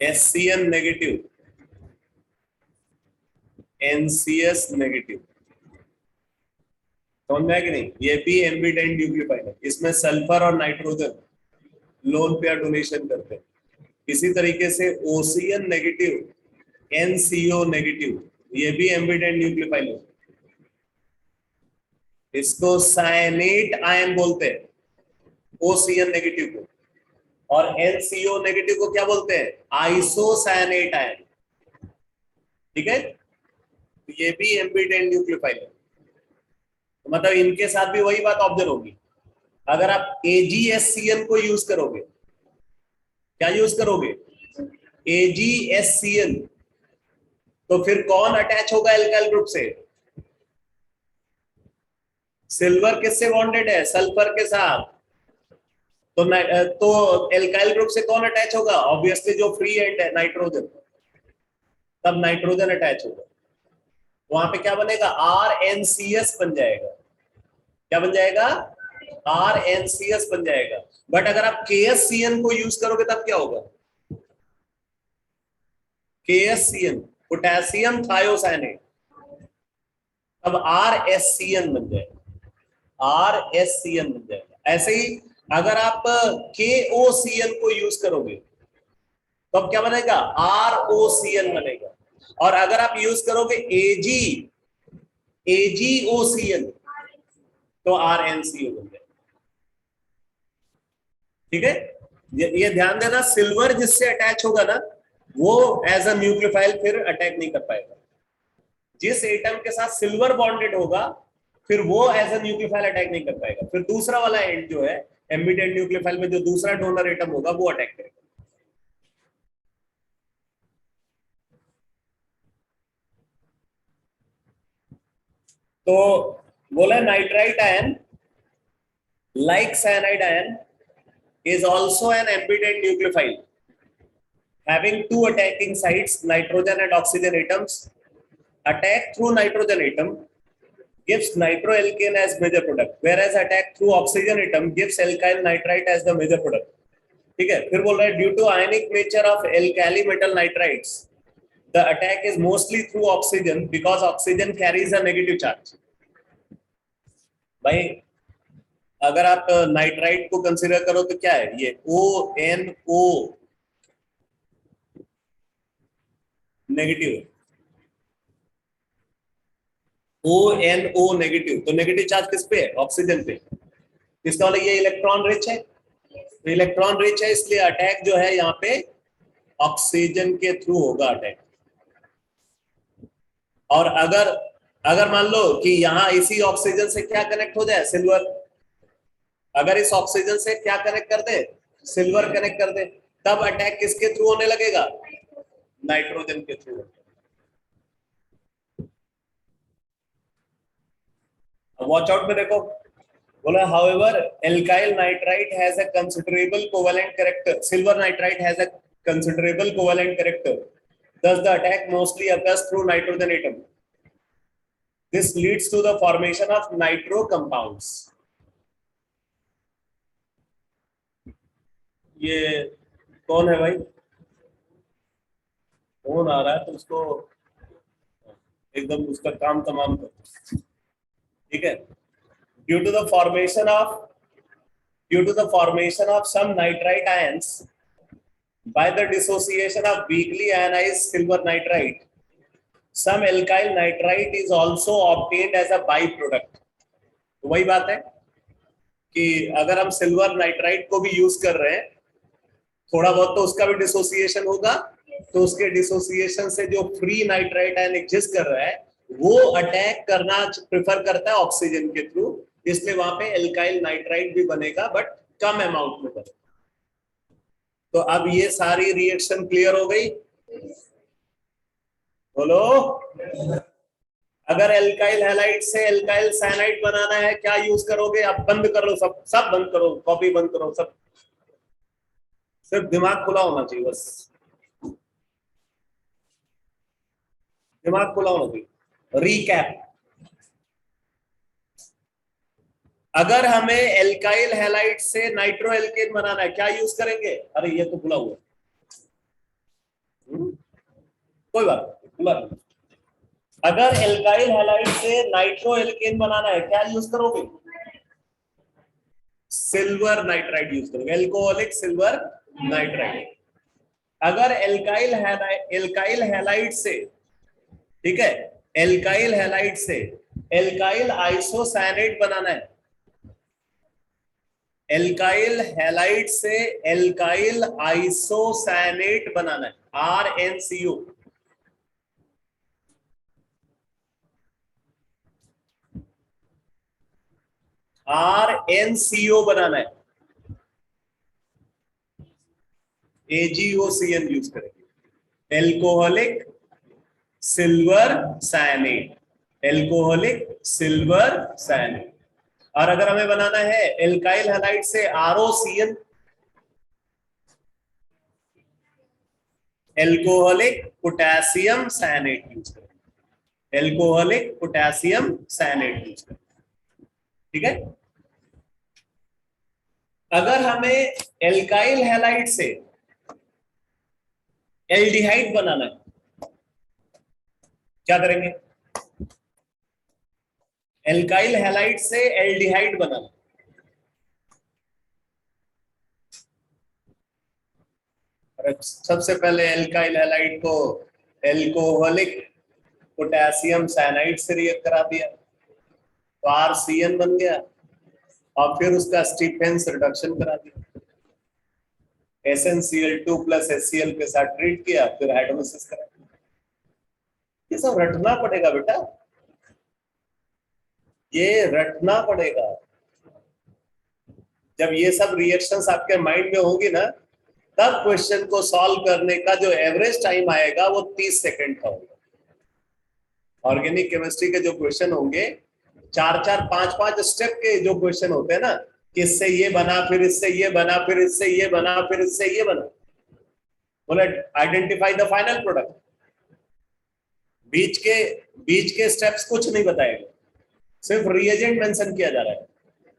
SCN negative, NCS negative. समझ में आया कि नहीं, ये भी एम्बिडेंट न्यूक्लियोफाइल है. इसमें सल्फर और नाइट्रोजन लोन पेयर डोनेशन करते हैं. इसी तरीके से OCN नेगेटिव, NCO नेगेटिव, ये भी एम्बिडेंट न्यूक्लियोफाइल है. इसको साइनेट आयन बोलते हैं, OCN नेगेटिव को. और NCO नेगेटिव को क्या बोलते हैं, आइसोसायनेट आयन. ठीक है, ये भी एम्बिडेंट न्यूक्लियोफाइल है. मतलब इनके साथ भी वही बात ऑब्जर्व होगी. अगर आप AgSCN को यूज करोगे, क्या यूज करोगे, AgSCN, तो फिर कौन अटैच होगा एल्काइल ग्रुप से, सिल्वर किससे बॉन्डेड है, सल्फर के साथ. तो एल्काइल ग्रुप से कौन अटैच होगा, ऑब्वियसली जो फ्री एंड है नाइट्रोजन. तब नाइट्रोजन अटैच होगा, वहां पे क्या बनेगा, RNCS बन जाएगा। क्या बन जाएगा, RNCS बन जाएगा। बट अगर आप KSCN को यूज करोगे तब क्या होगा, KSCN पोटेशियम थायोसाइनेट, तब RSCN बन जाएगा, RSCN बन जाएगा। ऐसे ही अगर आप KOCN को यूज करोगे तो अब क्या बनेगा, ROCN बनेगा। और अगर आप यूज करोगे AgOCN तो RNCO बन जाएगा। ठीक है, ये ध्यान देना, सिल्वर जिससे अटैच होगा ना वो एज अ न्यूक्लियोफाइल फिर अटैक नहीं कर पाएगा। जिस एटम के साथ सिल्वर बॉन्डेड होगा फिर वो एज अ न्यूक्लियोफाइल अटैक नहीं कर पाएगा, फिर दूसरा वाला एंड जो है एम्बिडेंट न्यूक्लियोफाइल में जो दूसरा डोनर एटम होगा वो अटैक करेगा। तो बोला nitrite ion like cyanide ion is also an ambident nucleophile having two attacking sites, nitrogen and oxygen atoms. Attack through nitrogen atom gives nitroalkane as major product, whereas attack through oxygen atom gives alkyl nitrite as the major product. ठीक है, फिर बोल रहा है due to ionic nature of alkali metal nitrites the attack is mostly through oxygen because oxygen carries a negative charge. भाई अगर आप nitrite को कंसीडर करो तो क्या है, ये ONO नेगेटिव, ONO नेगेटिव, तो नेगेटिव चार्ज किस पे है, ऑक्सीजन पे। इसका मतलब ये इलेक्ट्रॉन रिच है, तो इलेक्ट्रॉन रिच है इसलिए अटैक जो है यहाँ पे ऑक्सीजन के थ्रू होगा अटैक। और अगर अगर मान लो कि यहाँ इसी ऑक्सीजन से क्या कनेक्ट हो जाए, सिल्वर, अगर इस ऑक्सीजन से क्या कनेक्ट कर दे, सिल्वर कनेक्ट कर दे, तब अटैक किसके थ्रू होने लगेगा, नाइट्रोजन के थ्रू। वॉच आउट में देखो, बोला however alkyl nitrite has a considerable covalent character, silver nitrite has a considerable covalent character, thus the attack mostly occurs through nitrogen atom. This leads to the formation of nitro compounds. ये कौन है भाई, phone आ रहा है तो उसको एकदम उसका काम तमाम करो। ठीक है, due to the formation of some nitrite ions by the dissociation of weakly ionized silver nitrite, some alkyl nitrite is also obtained as a byproduct. तो वही बात है कि अगर हम सिल्वर नाइट्राइट को भी यूज कर रहे हैं, थोड़ा बहुत तो उसका भी डिसोसिएशन होगा, तो उसके डिसोसिएशन से जो फ्री नाइट्राइट आयन एग्जिस्ट कर रहा है वो अटैक करना प्रेफर करता है ऑक्सीजन के थ्रू, इसलिए वहां पे एल्काइल नाइट्राइट भी बनेगा बट कम अमाउंट में बनेगा। तो अब ये सारी रिएक्शन क्लियर हो गई, बोलो। अगर एल्काइल हैलाइड से एल्काइल साइनाइड बनाना है क्या यूज करोगे, अब बंद कर लो, सब बंद करो, कॉपी बंद करो, सब सिर्फ दिमाग खुला होना चाहिए, बस दिमाग खुला होना चाहिए। रीकैप, अगर हमें एल्काइल हैलाइड से नाइट्रो एल्केन बनाना है क्या यूज करेंगे, अरे ये तो खुला हुआ है, कोई बात नहीं। अगर एल्काइल हैलाइड से नाइट्रो एल्केन बनाना है क्या यूज करोगे, सिल्वर नाइट्राइड यूज करोगे, एल्कोहलिक सिल्वर नाइट्राइड। अगर एल्काइल हैलाइड से, ठीक है, एल्काइल हैलाइड से एल्काइल आइसोसाइनेट बनाना है, एल्काइल हैलाइड से एल्काइल आइसोसाइनेट बनाना है, RNCO, RNCO बनाना है, AgOCN यूज करेंगे, alcoholic silver cyanate, alcoholic silver cyanate. और अगर हमें बनाना है एल्काइल हैलाइड से ROCN, alcoholic potassium cyanate use करेंगे, एल्कोहलिक पोटेशियम साइनेट यूज करेंगे। ठीक है, अगर हमें एल्काइल हैलाइड से एल्डिहाइड बनाना है क्या करेंगे? एल्काइल हैलाइड से एल्डिहाइड बनाना, सबसे पहले एल्काइल हैलाइड को एल्कोहलिक पोटेशियम साइनाइड से रिएक्ट करा दिया तो RCN बन गया, और फिर उसका स्टीफेंस रिडक्शन करा दिया, SnCl2 प्लस HCl के साथ ट्रीट किया, फिर हाइड्रोलिसिस करा दिया। ये सब रटना पड़ेगा बेटा, ये रटना पड़ेगा। जब ये सब रिएक्शंस आपके माइंड में होंगी ना, तब क्वेश्चन को सॉल्व करने का जो एवरेज टाइम आएगा वो 30 सेकंड का होगा। ऑर्गेनिक केमिस्ट्री के जो क्वेश्चन होंगे 4-4, 5-5 स्टेप के जो क्वेश्चन होते हैं ना, कि इससे ये बना, फिर इससे ये बना, फिर इससे ये बना, फिर इससे ये बना, बोले आइडेंटिफाई द फाइनल प्रोडक्ट। बीच के स्टेप्स कुछ नहीं बताएगा, सिर्फ रिएजेंट मेंशन किया जा रहा है।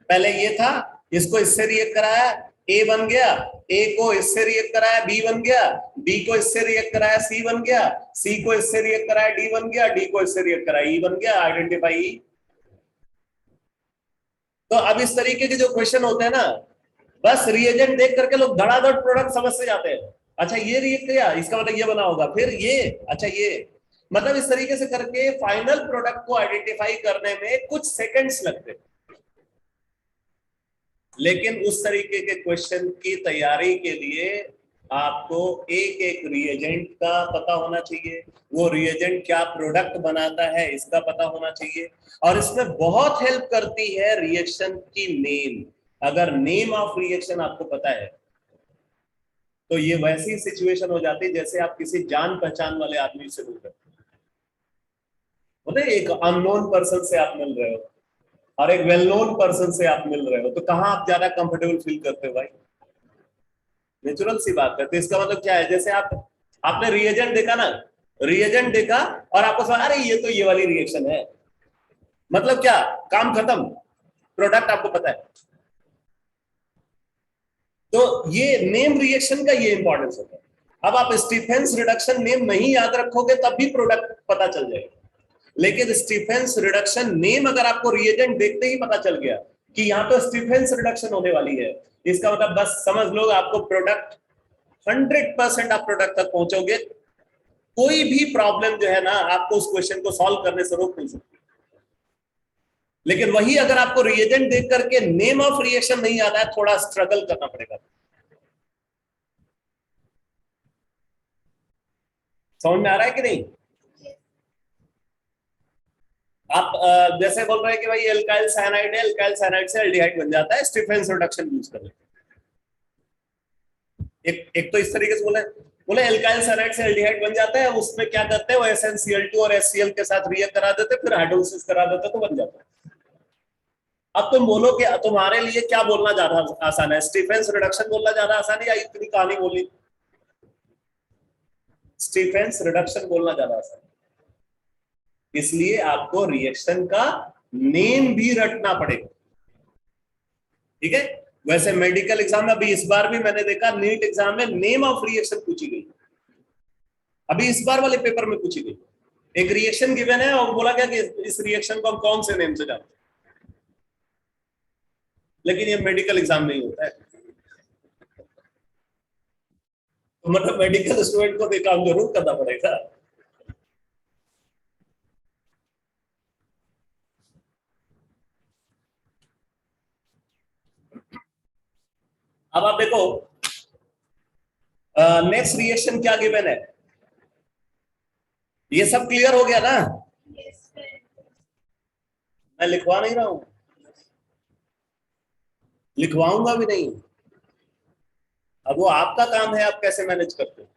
पहले ये था, इसको इससे रिएक्ट कराया, ए बन गया, ए को इससे रिएक्ट कराया, बी बन गया, बी को इससे रिएक्ट कराया, सी बन गया, सी को इससे रिएक्ट कराया, डी बन गया, डी को इससे रिएक्ट कराया, ई बन गया, आइडेंटिफाई ई। तो अब इस तरीके के जो क्वेश्चन होते हैं ना, बस रिएजेंट देख करके लोग धड़ाधड़ प्रोडक्ट समझ से जाते हैं। अच्छा ये रिएक्ट किया, इसका मतलब ये बना होगा, फिर ये, अच्छा ये, मतलब इस तरीके से करके फाइनल प्रोडक्ट को आइडेंटिफाई करने में कुछ सेकंड्स लगते हैं। लेकिन उस तरीके के क्वेश्चन की तैयारी के लिए आपको एक एक रिएजेंट का पता होना चाहिए, वो रिएजेंट क्या प्रोडक्ट बनाता है इसका पता होना चाहिए, और इसमें बहुत हेल्प करती है रिएक्शन की नेम। अगर नेम ऑफ रिएक्शन आपको पता है तो ये वैसी सिचुएशन हो जाती है जैसे आप किसी जान पहचान वाले आदमी से मिल रहे हो, एक अननोन पर्सन से आप मिल रहे हो और एक वेल नोन पर्सन से आप मिल रहे हो, तो कहां आप ज्यादा कंफर्टेबल फील करते हो भाई? नेचुरल सी बात है। तो इसका मतलब क्या है, जैसे आपने रिएजेंट देखा ना, रिएजेंट देखा और आपको समझ अरे ये तो ये वाली रिएक्शन है, मतलब क्या, काम खत्म, प्रोडक्ट आपको पता है। तो ये नेम रिएक्शन का ये इंपॉर्टेंस होता है। अब आप स्टीफेंस रिडक्शन नेम नहीं याद रखोगे तब भी प्रोडक्ट पता चल जाएगा, लेकिन स्टीफेंस रिडक्शन नेम अगर आपको रिएजेंट देखते ही पता चल गया कि यहाँ पे स्टीफेंस रिडक्शन होने वाली है, इसका मतलब बस समझ लो आपको प्रोडक्ट 100% आप प्रोडक्ट तक पहुंचोगे। कोई भी प्रॉब्लम जो है ना आपको उस क्वेश्चन को सॉल्व करने से रोक नहीं सकती। लेकिन वही अगर आपको रिएजेंट देख करके नेम ऑफ रिएक्शन नहीं आता है, थोड़ा स्ट्रगल करना पड़ेगा। समझ में आ रहा है कि नहीं? आप जैसे बोल रहे हैं कि भाई एल्काइल साइनाइड है, एल्काइल साइनाइड से एल्डिहाइड बन जाता है, स्टीफेंस रिडक्शन यूज कर लेते। एक तो इस तरीके से बोले एल्काइल साइनाइड से एल्डिहाइड बन जाता है, उसमें क्या करते हैं वो SnCl2 और HCl के साथ रिएक्ट करा देते, फिर हाइड्रोलिसिस करा देते तो बन जाता है। अब तुम बोलो कि तुम्हारे लिए क्या बोलना ज्यादा आसान है, स्टीफेंस रिडक्शन बोलना ज्यादा आसान है या इतनी कहानी बोली? स्टीफेंस रिडक्शन बोलना ज्यादा आसान है, इसलिए आपको रिएक्शन का नेम भी रटना पड़ेगा। ठीक है, वैसे मेडिकल एग्जाम में अभी इस बार भी मैंने देखा नीट एग्जाम में नेम ऑफ रिएक्शन पूछी गई, अभी इस बार वाले पेपर में पूछी गई। एक रिएक्शन गिवन है और बोला गया कि इस रिएक्शन को हम कौन से नेम से जानते हैं, लेकिन ये मेडिकल एग्जाम नहीं होता है। तो मतलब मेडिकल स्टूडेंट को तो काम जरूर करना पड़ेगा। अब आप देखो नेक्स्ट रिएक्शन क्या गिवन है, ये सब क्लियर हो गया ना? मैं लिखवा नहीं रहा हूं, लिखवाऊंगा भी नहीं। अब वो आपका काम है, आप कैसे मैनेज करते हो।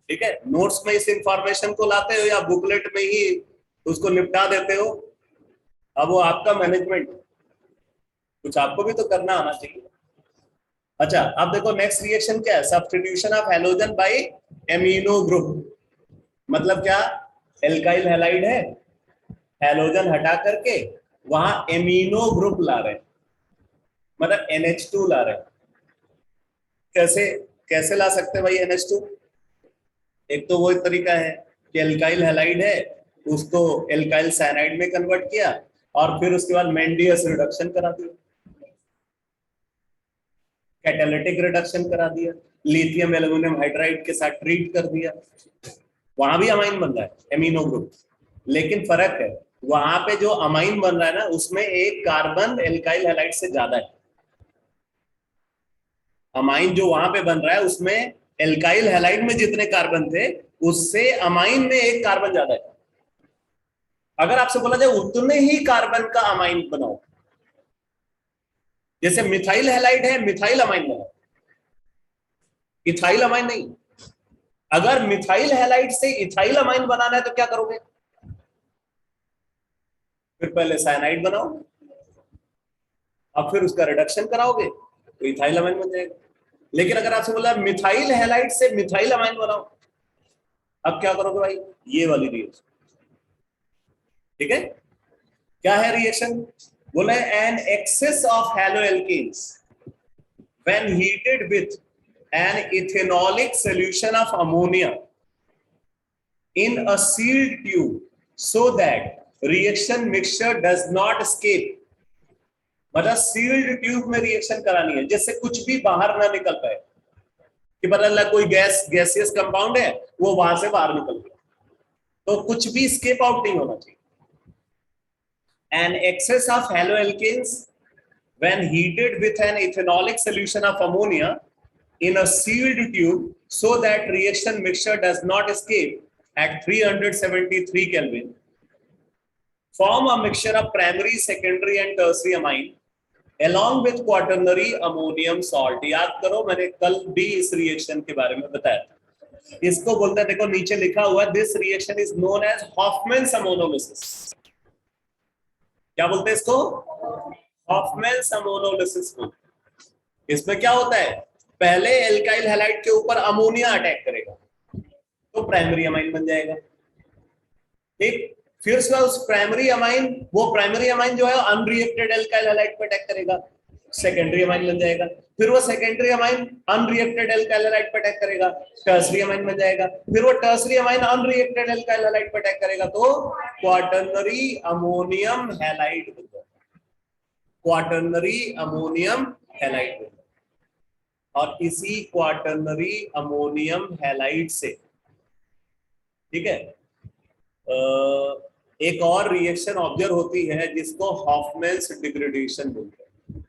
ठीक है, नोट्स में इस इंफॉर्मेशन को लाते हो या बुकलेट में ही उसको निपटा देते हो, अब वो आपका मैनेजमेंट, कुछ आपको भी तो करना आना चाहिए। अच्छा अब देखो नेक्स्ट रिएक्शन क्या है, substitution of halogen by amino group. मतलब क्या, एल्काइल हैलाइड है, हैलोजन हटा करके वहां एमिनो ग्रुप ला रहे हैं, मतलब NH2 ला रहे हैं। कैसे कैसे ला सकते हैं भाई NH2? एक तो वो एक तरीका है कि एल्काइल हैलाइड है, उसको एल्काइल साइनाइड में कन्वर्ट किया और फिर उसके बाद मेंडियस रिडक्शन करा दिया, कैटालिटिक रिडक्शन करा दिया, लिथियम एल्यूमिनियम हाइड्राइड के साथ ट्रीट कर दिया, वहां भी अमाइन बन रहा है एमिनो ग्रुप। लेकिन फर्क है, वहां पे जो अमाइन बन रहा है ना, उसमें एक कार्बन एल्काइल हैलाइड से ज्यादा है। अमाइन जो वहां पे बन रहा है उसमें एल्काइल हैलाइड में जितने कार्बन थे उससे अमाइन में एक कार्बन ज्यादा है। अगर आपसे बोला जाए उतने ही कार्बन का अमाइन बनाओ, जैसे मिथाइल हैलाइड है, मिथाइल अमाइन बनाओ, इथाइल अमाइन नहीं। अगर मिथाइल हैलाइड से इथाइल अमाइन बनाना है तो क्या करोगे? फिर पहले साइनाइड बनाओ, अब फिर उसका रिडक्शन कराओगे तो इथाइल अमाइन बन जाएगा। लेकिन अगर आपसे बोला मिथाइल हैलाइड से मिथाइल अमाइन बनाओ, अब क्या करोगे भाई? ये वाली रिएक्शन, ठीक है। क्या है रिएक्शन? बोला an excess of haloalkanes when heated with an ethanolic solution of ammonia in a sealed tube so that reaction mixture does not escape। मतलब सील्ड ट्यूब में रिएक्शन करानी है जिससे कुछ भी बाहर ना निकल पाए, कि पता लगा कोई गैसियस कंपाउंड है वो वहां से बाहर निकल गया, तो कुछ भी स्केप आउट नहीं होना चाहिए। An excess of haloalkanes when heated with an ethanolic solution of ammonia in a sealed tube so that reaction mixture does not escape at 373 Kelvin, form a mixture of primary, secondary and tertiary amine along with quaternary ammonium salt। याद करो मैंने कल भी इस reaction के बारे में बताया था। इसको बोलते हैं, देखो नीचे लिखा हुआ है, this reaction is known as Hofmann's ammonolysis. क्या बोलते हैं इसको? Hofmann's ammonolysis. इसमें क्या होता है, पहले एल्काइल हैलाइड के ऊपर अमोनिया अटैक करेगा तो प्राइमरी अमाइन बन जाएगा, ठीक। फिर उसका उस प्राइमरी अमाइन, वो प्राइमरी अमाइन जो है अनरिएक्टेड एल्काइल हैलाइड पे अटैक करेगा, सेकेंडरी अमाइन बन जाएगा। फिर वो secondary amine unreacted alkyl halide पे अटैक करेगा, टर्सरी अमाइन बन जाएगा। फिर वो tertiary amine unreacted alkyl halide पे अटैक करेगा तो क्वाटर्नरी अमोनियम हैलाइड बन जाएगा, क्वाटर्नरी अमोनियम हैलाइड बन जाएगा। और इसी क्वाटर्नरी अमोनियम हैलाइड से, ठीक है, एक और रिएक्शन ऑब्जर्व होती है जिसको हॉफमैन्स डिग्रेडेशन बोलते हैं।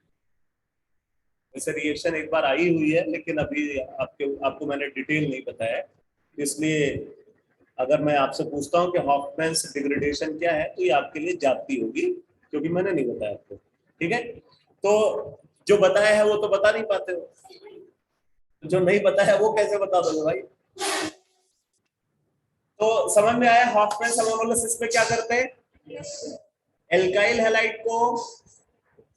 ऐसे रिएक्शन एक बार आई हुई है लेकिन अभी आपको मैंने डिटेल नहीं बताया, इसलिए अगर मैं आपसे पूछता हूं कि हॉफमैन्स डिग्रेडेशन क्या है तो ये आपके लिए जाती होगी क्योंकि मैंने नहीं बताया आपको, ठीक है। तो जो बताया है वो तो बता नहीं पाते हो, जो नहीं बताया वो कैसे बता दोगे भाई? तो समझ में आया हॉफमैन्स अमोनोलिसिस में क्या करते हैं, एल्काइल हैलाइड को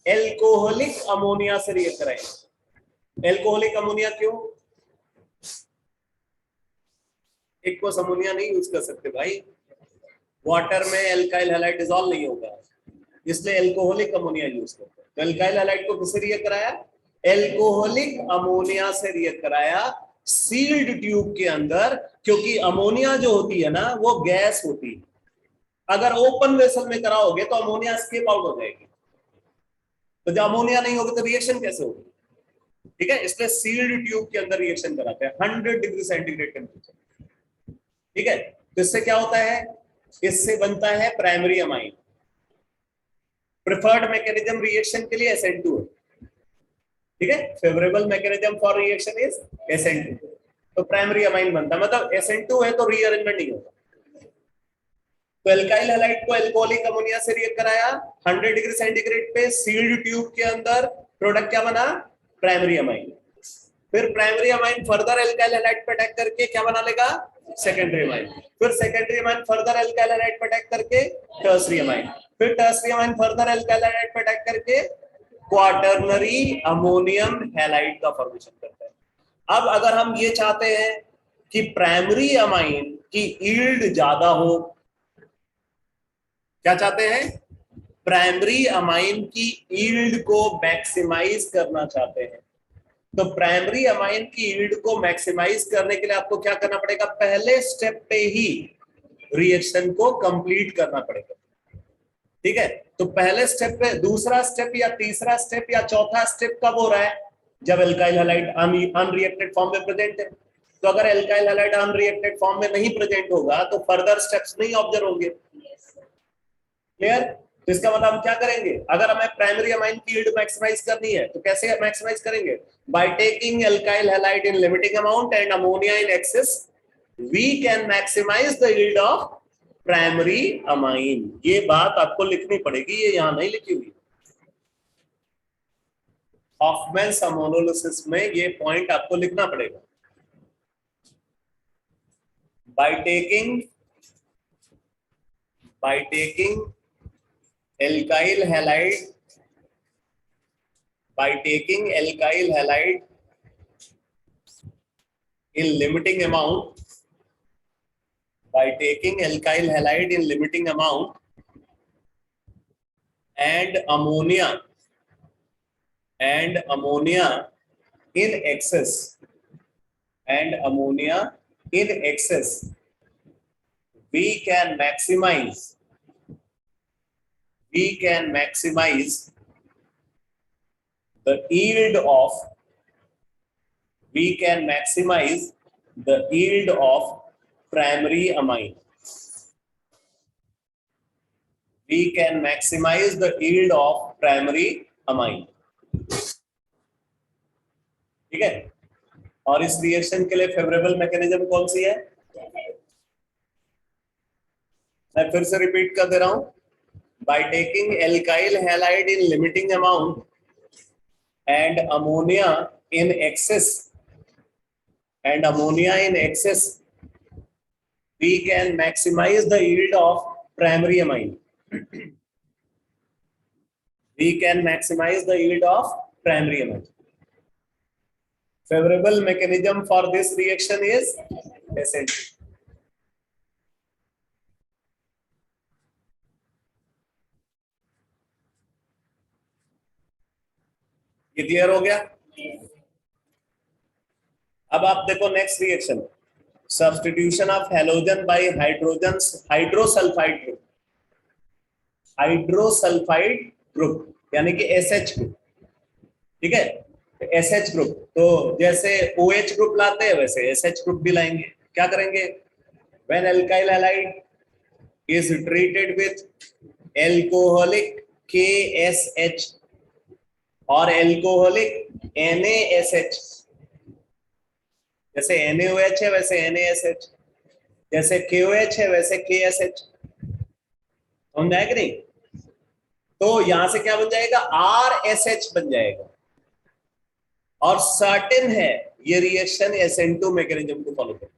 एल्कोहलिक अमोनिया से रिएक्ट कराएंगे। एल्कोहलिक अमोनिया क्यों? एक्वस अमोनिया नहीं यूज कर सकते भाई, वाटर में एल्काइल हैलाइड डिसॉल्व नहीं होगा, इसलिए एल्कोहलिक अमोनिया यूज करते हैं। तो एल्काइल हैलाइड को किससे रिएक्ट कराया? एल्कोहलिक अमोनिया से रिएक्ट कराया सील्ड ट्यूब के अंदर, क्योंकि अमोनिया जो होती है ना वो गैस होती है, अगर ओपन वेसल में कराओगे तो अमोनिया स्केप आउट हो जाएगी, तो जब अमोनिया नहीं होगी तो रिएक्शन कैसे होगी, ठीक है। इसलिए सील्ड ट्यूब के अंदर रिएक्शन कराते हैं 100 डिग्री सेंटीग्रेड टेम्परेचर, ठीक है। तो इससे क्या होता है, इससे बनता है primary amine. Preferred mechanism reaction के लिए SN2 है, ठीक है, favourable mechanism for reaction is SN2। तो प्राइमरी अमाइन बनता है, मतलब SN2 है तो रीअरेंजमेंट नहीं होता। तो एल्काइल हैलाइड को एल्कोहलिक अमोनिया से रिएक्ट कराया 100 डिग्री सेंटीग्रेड पे सील्ड ट्यूब के अंदर, प्रोडक्ट क्या बना? Primary amine. फिर primary amine further alkyl halide पे अटैक करके क्या बना लेगा? Secondary amine. फिर secondary amine further alkyl halide पे अटैक करके टर्सरी अमाइन। फिर tertiary amine further alkyl halide पे अटैक करके क्वाटर्नरी अमोनियम हैलाइड का फॉर्मेशन करता है। अब अगर हम ये चाहते हैं कि प्राइमरी अमाइन कि यील्ड ज्यादा हो। क्या चाहते हैं? प्राइमरी अमाइन की यील्ड को मैक्सिमाइज करना चाहते हैं। तो प्राइमरी अमाइन की यील्ड को मैक्सिमाइज करने के लिए आपको क्या करना पड़ेगा? पहले स्टेप पे ही रिएक्शन को कंप्लीट करना पड़ेगा। ठीक है, तो पहले स्टेप पे, दूसरा स्टेप या तीसरा स्टेप या चौथा स्टेप कब हो रहा है? जब एल्काइल हैलाइड अनरिएक्टेड फॉर्म में प्रेजेंट है। तो अगर एल्काइल हैलाइड अनरिएक्टेड फॉर्म में नहीं प्रेजेंट होगा तो फर्दर स्टेप्स नहीं ऑब्जर्व होंगे। क्लियर? तो इसका मतलब हम क्या करेंगे? अगर हमें प्राइमरी अमाइन की यील्ड मैक्सिमाइज करनी है तो कैसे मैक्सिमाइज करेंगे? By taking alkyl halide in limiting amount and ammonia in excess we can maximise the yield of primary amine. ये बात आपको लिखनी पड़ेगी, ये यहां नहीं लिखी हुई। हॉफमैन्स अमोनोलिसिस में ये पॉइंट आपको लिखना पड़ेगा। By taking alkyl halide in limiting amount and ammonia in excess we can maximize the yield of primary amine. ठीक है, और इस रिएक्शन के लिए फेवरेबल मैकेनिज्म कौन सी है? मैं फिर से रिपीट कर दे रहा हूं। Bye taking alkyl halide in limiting amount and ammonia in excess we can maximize the yield of primary amine. Favorable mechanism for this reaction is SN2. ये क्लियर हो गया? अब आप देखो next reaction, substitution of halogen by hydrosulphide group यानी कि SH group. ठीक है, SH ग्रुप, तो जैसे OH ग्रुप लाते हैं वैसे SH ग्रुप भी लाएंगे। क्या करेंगे? When alkyl halide is treated with alcoholic KSH और एल्कोहलिक NaSH, जैसे NaOH है वैसे NaSH, जैसे KOH है वैसे KSH, समझ आया कि नहीं? तो यहां से क्या बन जाएगा? RSH बन जाएगा। और सर्टेन है ये रिएक्शन SN2 मैकेनिज्म को फॉलो करता है।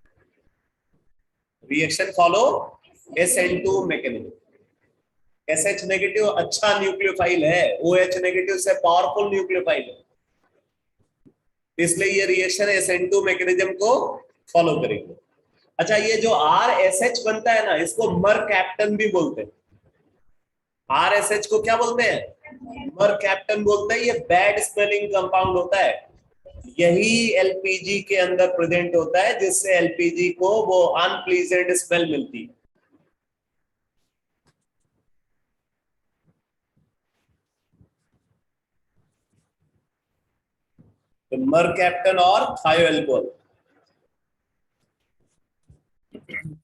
SN2 mechanism. SH नेगेटिव अच्छा न्यूक्लियोफाइल है, OH नेगेटिव से पावरफुल न्यूक्लियोफाइल है, इसलिए ये रिएक्शन SN2 मैकेनिज्म को फॉलो करेगी। अच्छा, ये जो RSH बनता है ना, इसको मरकैप्टन भी बोलते हैं। RSH को क्या बोलते हैं? मरकैप्टन बोलते हैं। ये बैड स्मेलिंग कंपाउंड होता है, यही LPG के अंदर प्रेजेंट होता है, जिससे LPG को वो अनप्लीजेंट स्मेल मिलती है। तो मरकैप्टन और थायोएल्कोहल।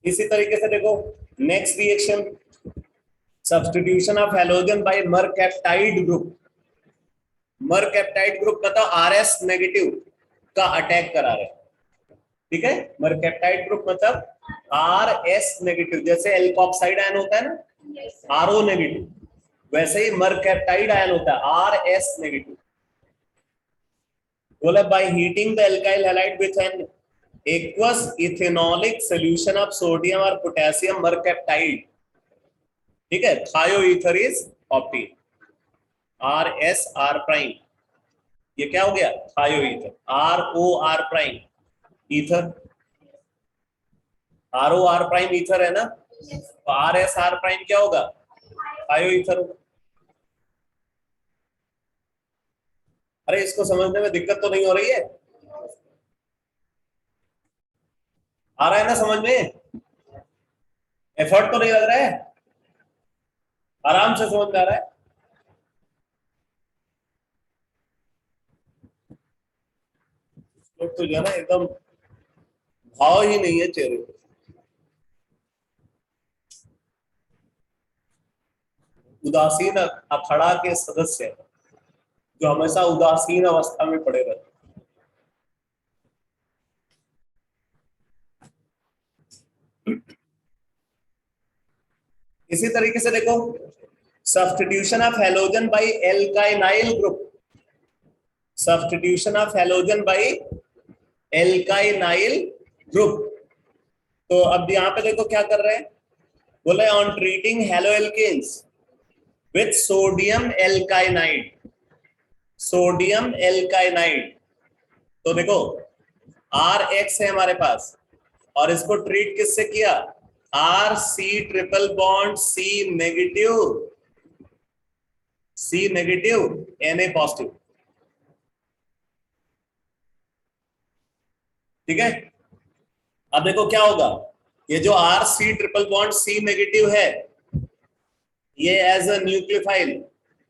इसी तरीके से देखो next reaction, substitution of halogen by mercaptide group. Mercaptide group मतलब RS नेगेटिव का अटैक करा रहे हैं। ठीक है, मरकैप्टाइड ग्रुप मतलब RS नेगेटिव, जैसे एल्कोक्साइड आयन होता है ना, RO नेगेटिव, वैसे ही मरकैप्टाइड आयन होता है RS नेगेटिव। बोला by heating the alkyl halide with an aqueous ethanolic solution of sodium or potassium mercaptide, ठीक है, thioether is obtained, RSR prime. ये क्या हो गया? Thioether, ROR prime ether. R O R prime ether है ना, तो आर एस आर प्राइम क्या होगा, आयो ईथर होगा। अरे इसको समझने में दिक्कत तो नहीं हो रही है, आ रहा है ना समझ में, एफर्ट तो नहीं लग रहा है, आराम से समझ में आ रहा है। लोग तो जो है ना एकदम भाव ही नहीं है चेहरे पे, उदासीन अखाड़ा के सदस्य हैं, जो हमेशा उदासीन अवस्था में पड़े रहते हैं। इसी तरीके से देखो, substitution of halogen by alkynyl group, substitution of halogen by alkynyl group. तो अब यहाँ पे देखो क्या कर रहे हैं, बोले on treating haloalkanes with sodium alkynide, sodium alkynide. तो देखो आर एक्स है हमारे पास, और इसको ट्रीट किससे किया, R C triple bond C negative, C negative N A positive, ठीक है। अब देखो क्या होगा, ये जो R C triple bond C negative है, ये एज अ न्यूक्लियोफाइल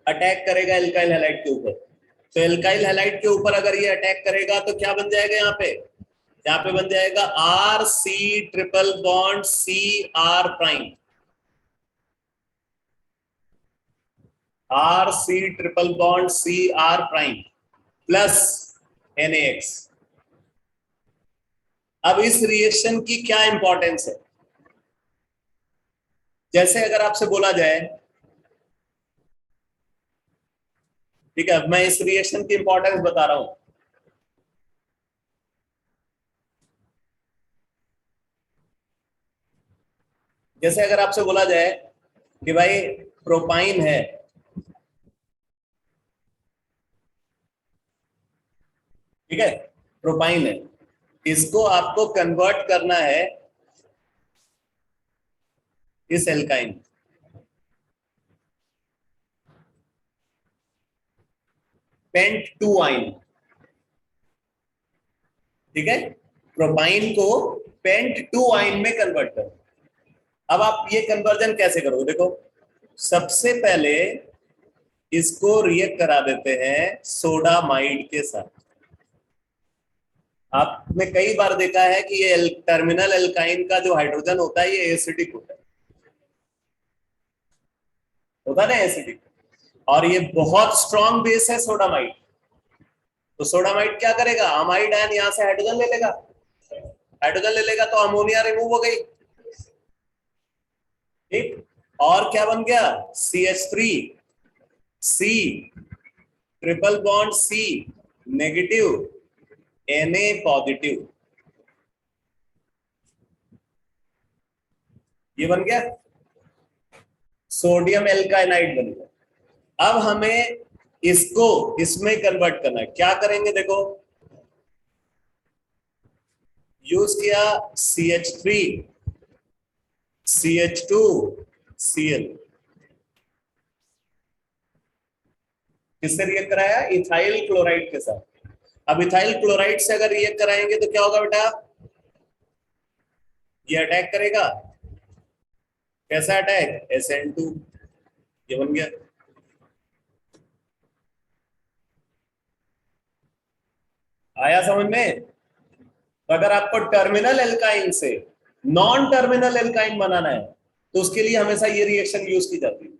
अटैक करेगा एल्काइल हैलाइड के ऊपर। तो एल्काइल हैलाइड के ऊपर अगर ये अटैक करेगा तो क्या बन जाएगा, यहाँ पे बन जाएगा R C triple bond C R prime, R C triple bond C R prime plus NaX। अब इस रिएक्शन की क्या इंपॉर्टेंस है, जैसे अगर आपसे बोला जाए, ठीक है, मैं इस रिएक्शन की इंपॉर्टेंस बता रहा हूं। जैसे अगर आपसे बोला जाए कि भाई प्रोपाइन है, ठीक है, प्रोपाइन है, इसको आपको कन्वर्ट करना है इस एल्काइन, पेंट टू आइन, ठीक है, प्रोपाइन को पेंट टू आइन में कन्वर्ट करो। अब आप ये कन्वर्जन कैसे करोगे, देखो सबसे पहले इसको रिएक्ट करा देते हैं सोडामाइड के साथ। आपने कई बार देखा है कि ये टर्मिनल एल्काइन का जो हाइड्रोजन होता है ये एसिडिक होता है ना, एसिडिक, और ये बहुत स्ट्रॉन्ग बेस है सोडामाइड। तो सोडामाइड क्या करेगा, अमाइड आयन यहां से हाइड्रोजन ले लेगा, हाइड्रोजन ले लेगा तो अमोनिया रिमूव हो गई, ठीक, और क्या बन गया, CH3 C triple bond C negative Na positive, ये बन गया सोडियम एल्काइनाइड बन गया। अब हमें इसको इसमें कन्वर्ट करना है, क्या करेंगे देखो, यूज किया CH3 CH2 Cl, किससे रिएक्ट कराया, इथाइल क्लोराइड के साथ। अब इथाइल क्लोराइड से अगर रिएक्ट कराएंगे तो क्या होगा बेटा, ये अटैक करेगा, कैसा अटैक, SN2, ये बन गया। आया समझ में। तो अगर आपको टर्मिनल एल्काइन से नॉन टर्मिनल एल्काइन बनाना है तो उसके लिए हमेशा ये रिएक्शन यूज की जाती है।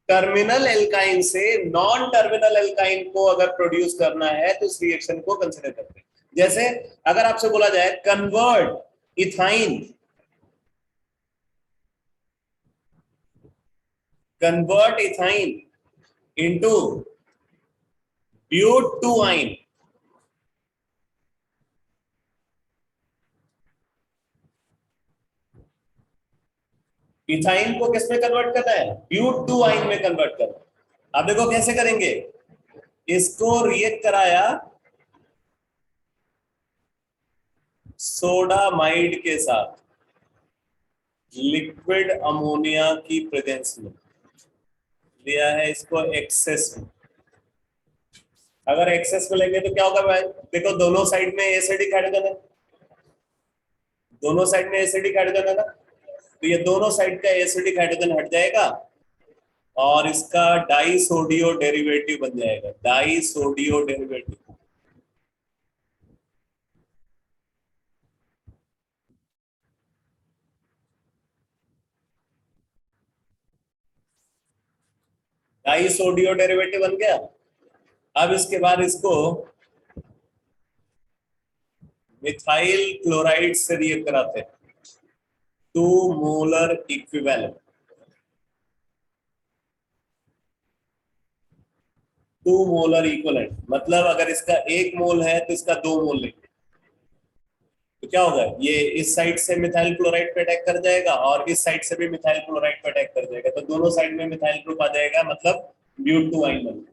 टर्मिनल एल्काइन से नॉन टर्मिनल एल्काइन को अगर प्रोड्यूस करना है तो इस रिएक्शन को कंसिडर करते हैं। जैसे अगर आपसे बोला जाए convert ethyne, convert ethine into but2ine, ethyne को किस में कन्वर्ट करना है, but2ine में कन्वर्ट करना है। अब देखो कैसे करेंगे, इसको रिएक्ट कराया सोडामाइड के साथ लिक्विड अमोनिया की प्रेजेंस में लिया है इसको एक्सेस में। अगर एक्सेस में लेंगे तो क्या होगा भाई? देखो दोनों साइड में एसिडिक हाइड्रोजन है, दोनों साइड में एसिडिक हाइड्रोजन है ना, तो ये दोनों साइड का एसिडिक हाइड्रोजन हट जाएगा और इसका डाई सोडियो डेरिवेटिव बन जाएगा, डाई सोडियो डेरिवेटिव। डाई सोडियो डेरिवेटिव बन गया। अब इसके बाद इसको मिथाइल क्लोराइड से रिएक्ट कराते हैं, 2 मोलर इक्विवेलेंट, 2 मोलर इक्विवेलेंट मतलब अगर इसका 1 मोल है तो इसका 2 मोल लेंगे तो क्या होगा, ये इस साइड से मिथाइल क्लोराइड पे अटैक कर जाएगा और इस साइड से भी मिथाइल क्लोराइड पे अटैक कर जाएगा, तो दोनों साइड में मिथाइल ग्रुप आ जाएगा, मतलब ब्यूट-2-आइन बन।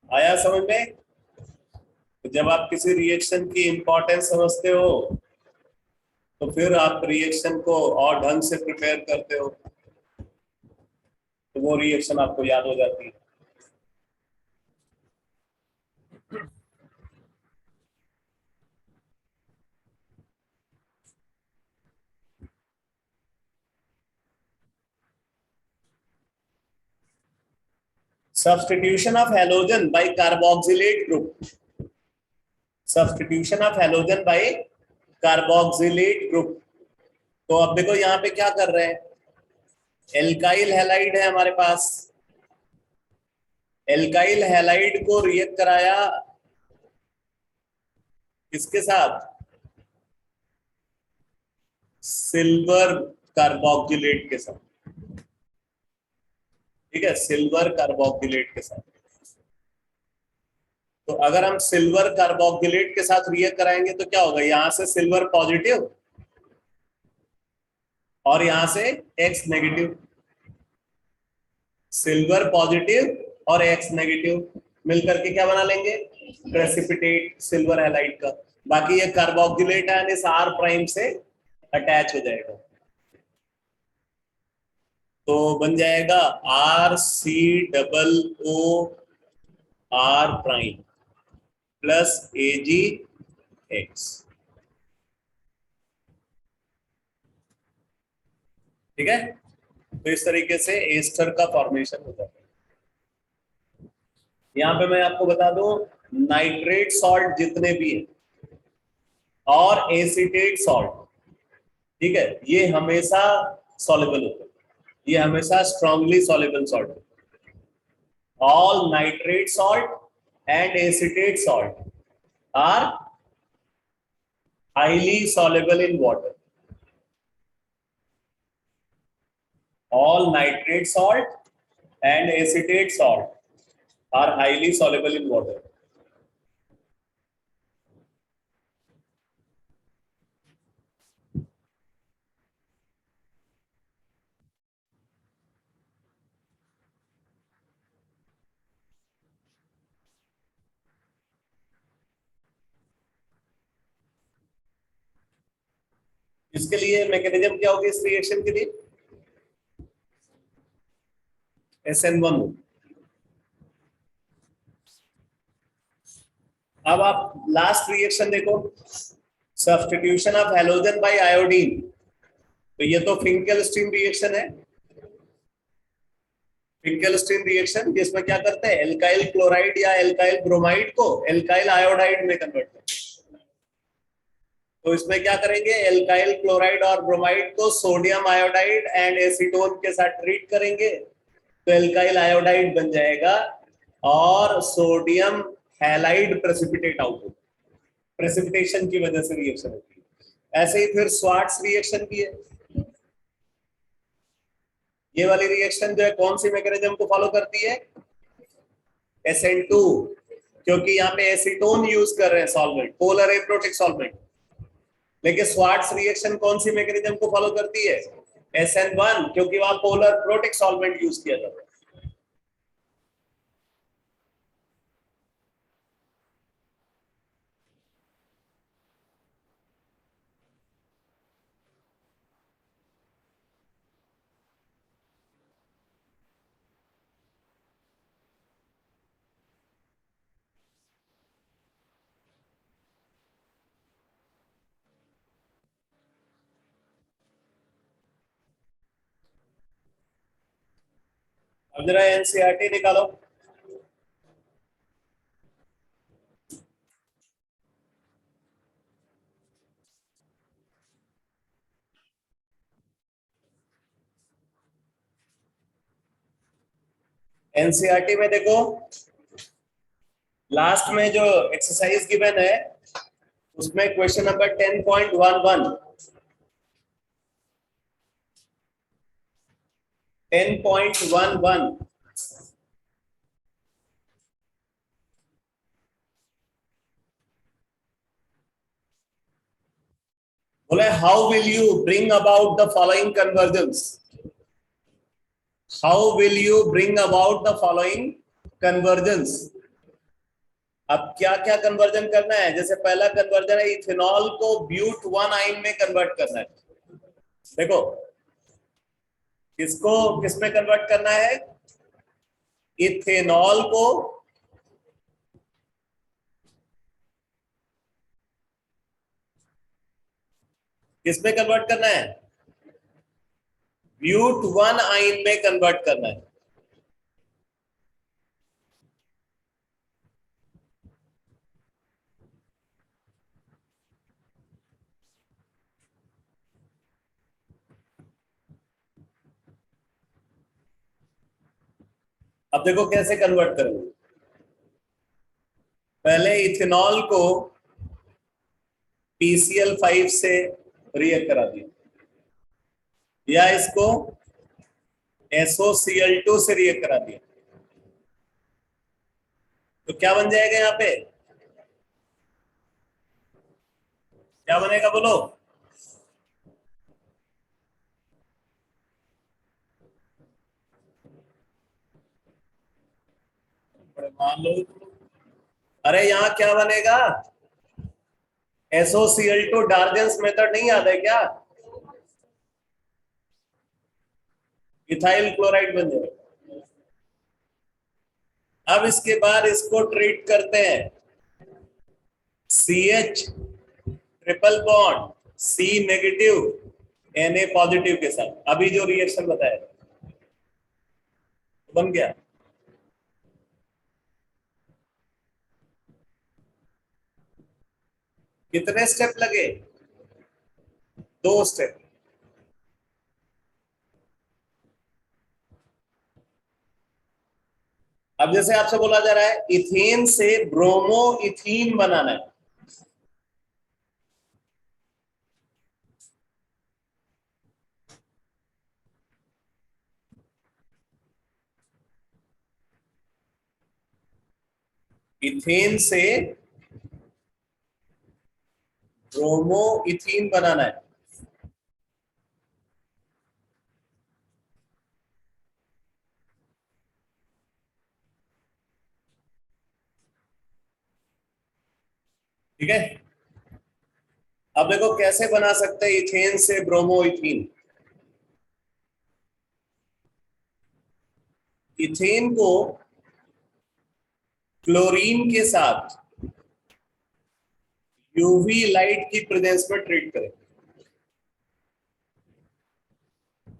आया समझ में? तो जब आप किसी रिएक्शन की इंपॉर्टेंस समझते हो तो फिर आप रिएक्शन को और ढंग से प्रिपेयर करते हो, तो वो रिएक्शन आपको याद हो जाती है। Substitution of halogen by carboxylate group, substitution of halogen by carboxylate group. तो अब देखो यहाँ पे क्या कर रहे हैं, एल्काइल हैलाइड है हमारे पास, एल्काइल हैलाइड को रिएक्ट कराया किसके साथ, सिल्वर कार्बोक्सिलेट के साथ, ठीक है, सिल्वर कार्बोक्सिलेट के साथ। तो अगर हम सिल्वर कार्बोक्सिलेट के साथ रिएक्ट कराएंगे तो क्या होगा, यहां से सिल्वर पॉजिटिव और यहां से एक्स नेगेटिव, सिल्वर पॉजिटिव और एक्स नेगेटिव मिलकर के क्या बना लेंगे, प्रेसिपिटेट सिल्वर हैलाइड का। बाकी ये कार्बोक्सिलेट आयन इस आर प्राइम से अटैच हो जाएगा, तो बन जाएगा R C double O R prime plus A G X, ठीक है। तो इस तरीके से एस्टर का फॉर्मेशन होता है। यहां पे मैं आपको बता दूं, नाइट्रेट सॉल्ट जितने भी हैं और एसिटेट सॉल्ट, ठीक है, ये हमेशा सॉल्युबल होते हैं, ये हमेशा स्ट्रांगली सॉल्युबल सॉल्ट होते हैं। All nitrate salt and acetate salt are highly soluble in water. All nitrate salt and acetate salt are highly soluble in water. इसके लिए मैकेनिज्म क्या होगी इस रिएक्शन के लिए, SN1। अब आप लास्ट रिएक्शन देखो, substitution of halogen by iodine. तो ये तो फिंकेलस्टीन रिएक्शन है, फिंकेलस्टीन रिएक्शन जिसमें क्या करते हैं, एल्काइल क्लोराइड या एल्काइल ब्रोमाइड को एल्काइल आयोडाइड में कन्वर्ट करते हैं। तो इसमें क्या करेंगे, एल्काइल क्लोराइड और ब्रोमाइड को सोडियम आयोडाइड एंड एसीटोन के साथ ट्रीट करेंगे तो एल्काइल आयोडाइड बन जाएगा और सोडियम हैलाइड प्रेसिपिटेट आउट होगा, प्रेसिपिटेशन की वजह से रिएक्शन होती है। ऐसे ही फिर स्वार्ट्स रिएक्शन भी है, ये वाली रिएक्शन जो है कौन सी मैकेनिज्म को फॉलो करती है, SN2, क्योंकि यहाँ पे एसीटोन यूज कर रहे हैं सॉल्वेंट, पोलर एप्रोटिक सॉल्वेंट। लेकिन स्वार्ट्स रिएक्शन कौन सी मैकेनिज्म को फॉलो करती है, SN1, क्योंकि वहां पोलर प्रोटिक सॉल्वेंट यूज किया जाता है। अब जरा एनसीईआरटी निकालो। एनसीईआरटी में देखो, लास्ट में जो एक्सरसाइज गिवन है उसमें क्वेश्चन नंबर 10.11 10.11 बोले how will you bring about the following convergence. How will you bring about the following convergence. अब क्या क्या कन्वर्जन करना है, जैसे पहला कन्वर्जन है इथेनॉल को ब्यूट वन आइन में कन्वर्ट करना है। देखो किसको किस में कन्वर्ट करना है, इथेनॉल को किस में कन्वर्ट करना है, ब्यूट वन आइन में कन्वर्ट करना है। अब देखो कैसे कन्वर्ट करेंगे। पहले इथेनॉल को PCl5 से रिएक्ट करा दिया, या इसको SOCl2 से रिएक्ट करा दिया, तो क्या बन जाएगा यहाँ पे, क्या बनेगा बोलो। मान लो, अरे यहाँ क्या बनेगा, SOCl2 डार्जेंस मेथड नहीं याद है क्या, इथाइल क्लोराइड बन जाएगा। अब इसके बाद इसको ट्रीट करते हैं CH triple bond C negative Na positive के साथ। अभी जो रिएक्शन बताया बन गया। कितने स्टेप लगे, 2 स्टेप। अब जैसे आपसे बोला जा रहा है इथेन से ब्रोमो इथीन बनाना है, इथेन से ब्रोमो इथीन बनाना है। ठीक है, अब देखो कैसे बना सकते हैं इथेन से ब्रोमो इथीन। इथेन को क्लोरीन के साथ यूवी लाइट की प्रेजेंस में ट्रीट करें,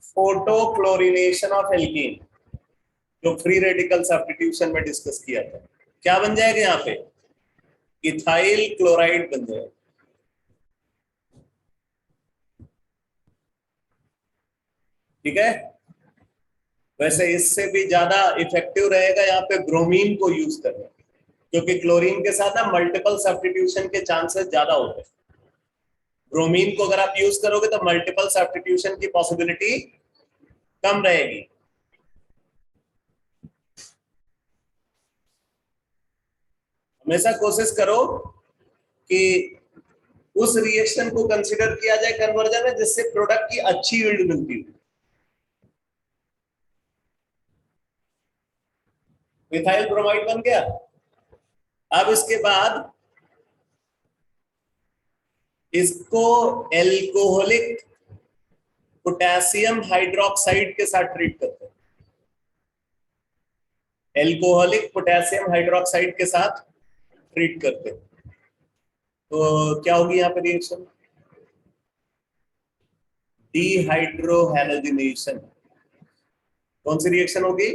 फोटो क्लोरिनेशन ऑफ एल्कीन, जो फ्री रेडिकल सब्स्टिट्यूशन में डिस्कस किया था। क्या बन जाएगा यहाँ पे, इथाइल क्लोराइड बन जाएगा। ठीक है, वैसे इससे भी ज्यादा इफेक्टिव रहेगा यहाँ पे ब्रोमीन को यूज करना, क्योंकि क्लोरीन के साथ ना मल्टीपल सब्स्टिट्यूशन के चांसेस ज्यादा होते हैं। ब्रोमीन को अगर आप यूज करोगे तो मल्टीपल सब्स्टिट्यूशन की पॉसिबिलिटी कम रहेगी। हमेशा कोशिश करो कि उस रिएक्शन को कंसीडर किया जाए कन्वर्जन में जिससे प्रोडक्ट की अच्छी यील्ड मिलती हो। मिथाइल ब्रोमाइड बन गया। अब इसके बाद इसको एल्कोहलिक पोटेशियम हाइड्रोक्साइड के साथ ट्रीट करते हैं, एल्कोहलिक पोटेशियम हाइड्रोक्साइड के साथ ट्रीट करते हैं। तो क्या होगी यहाँ पे रिएक्शन, डिहाइड्रोहैलोजिनेशन। कौन सी रिएक्शन होगी,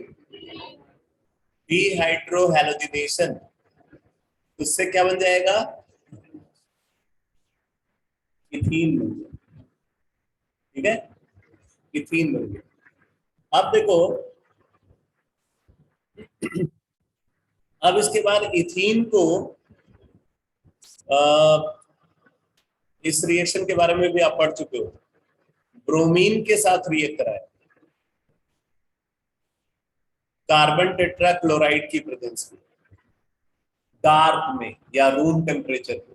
डीहाइड्रोहैलोजिनेशन, उससे क्या बन जाएगा? इथीन बन जाएगा। ठीक है, इथीन बन गया। अब देखो, अब इसके बाद इथीन को इस रिएक्शन के बारे में भी आप पढ़ चुके हो, ब्रोमीन के साथ रिएक्ट कराया कार्बन टेट्राक्लोराइड की प्रेजेंस में, डार्क में या रूम टेम्परेचर पे।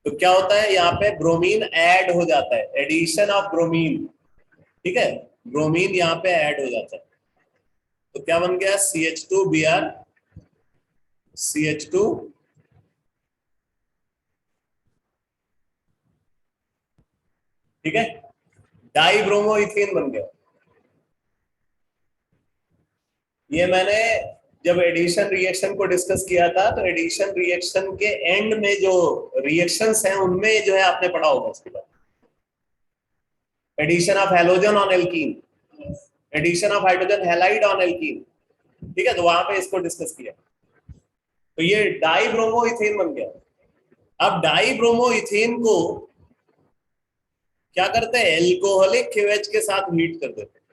तो क्या होता है, यहाँ पे ब्रोमीन ऐड हो जाता है, एडिशन ऑफ ब्रोमीन। ठीक है, ब्रोमीन यहाँ पे ऐड हो जाता है, तो क्या बन गया? CH2Br, CH2, ठीक है, डाई ब्रोमो इथेन बन गया। ये मैंने जब एडिशन रिएक्शन को डिस्कस किया था, तो एडिशन रिएक्शन के एंड में जो रिएक्शंस हैं उनमें जो है आपने पढ़ा होगा इसके बाद, addition of halogen on alkene, addition of hydrogen halide on alkene. ठीक है, तो वहां पे इसको डिस्कस किया। तो ये डाई ब्रोमो इथेन बन गया। अब डाई ब्रोमो इथेन को क्या करते हैं, एल्कोहलिक KOH के साथ हीट कर देते हैं,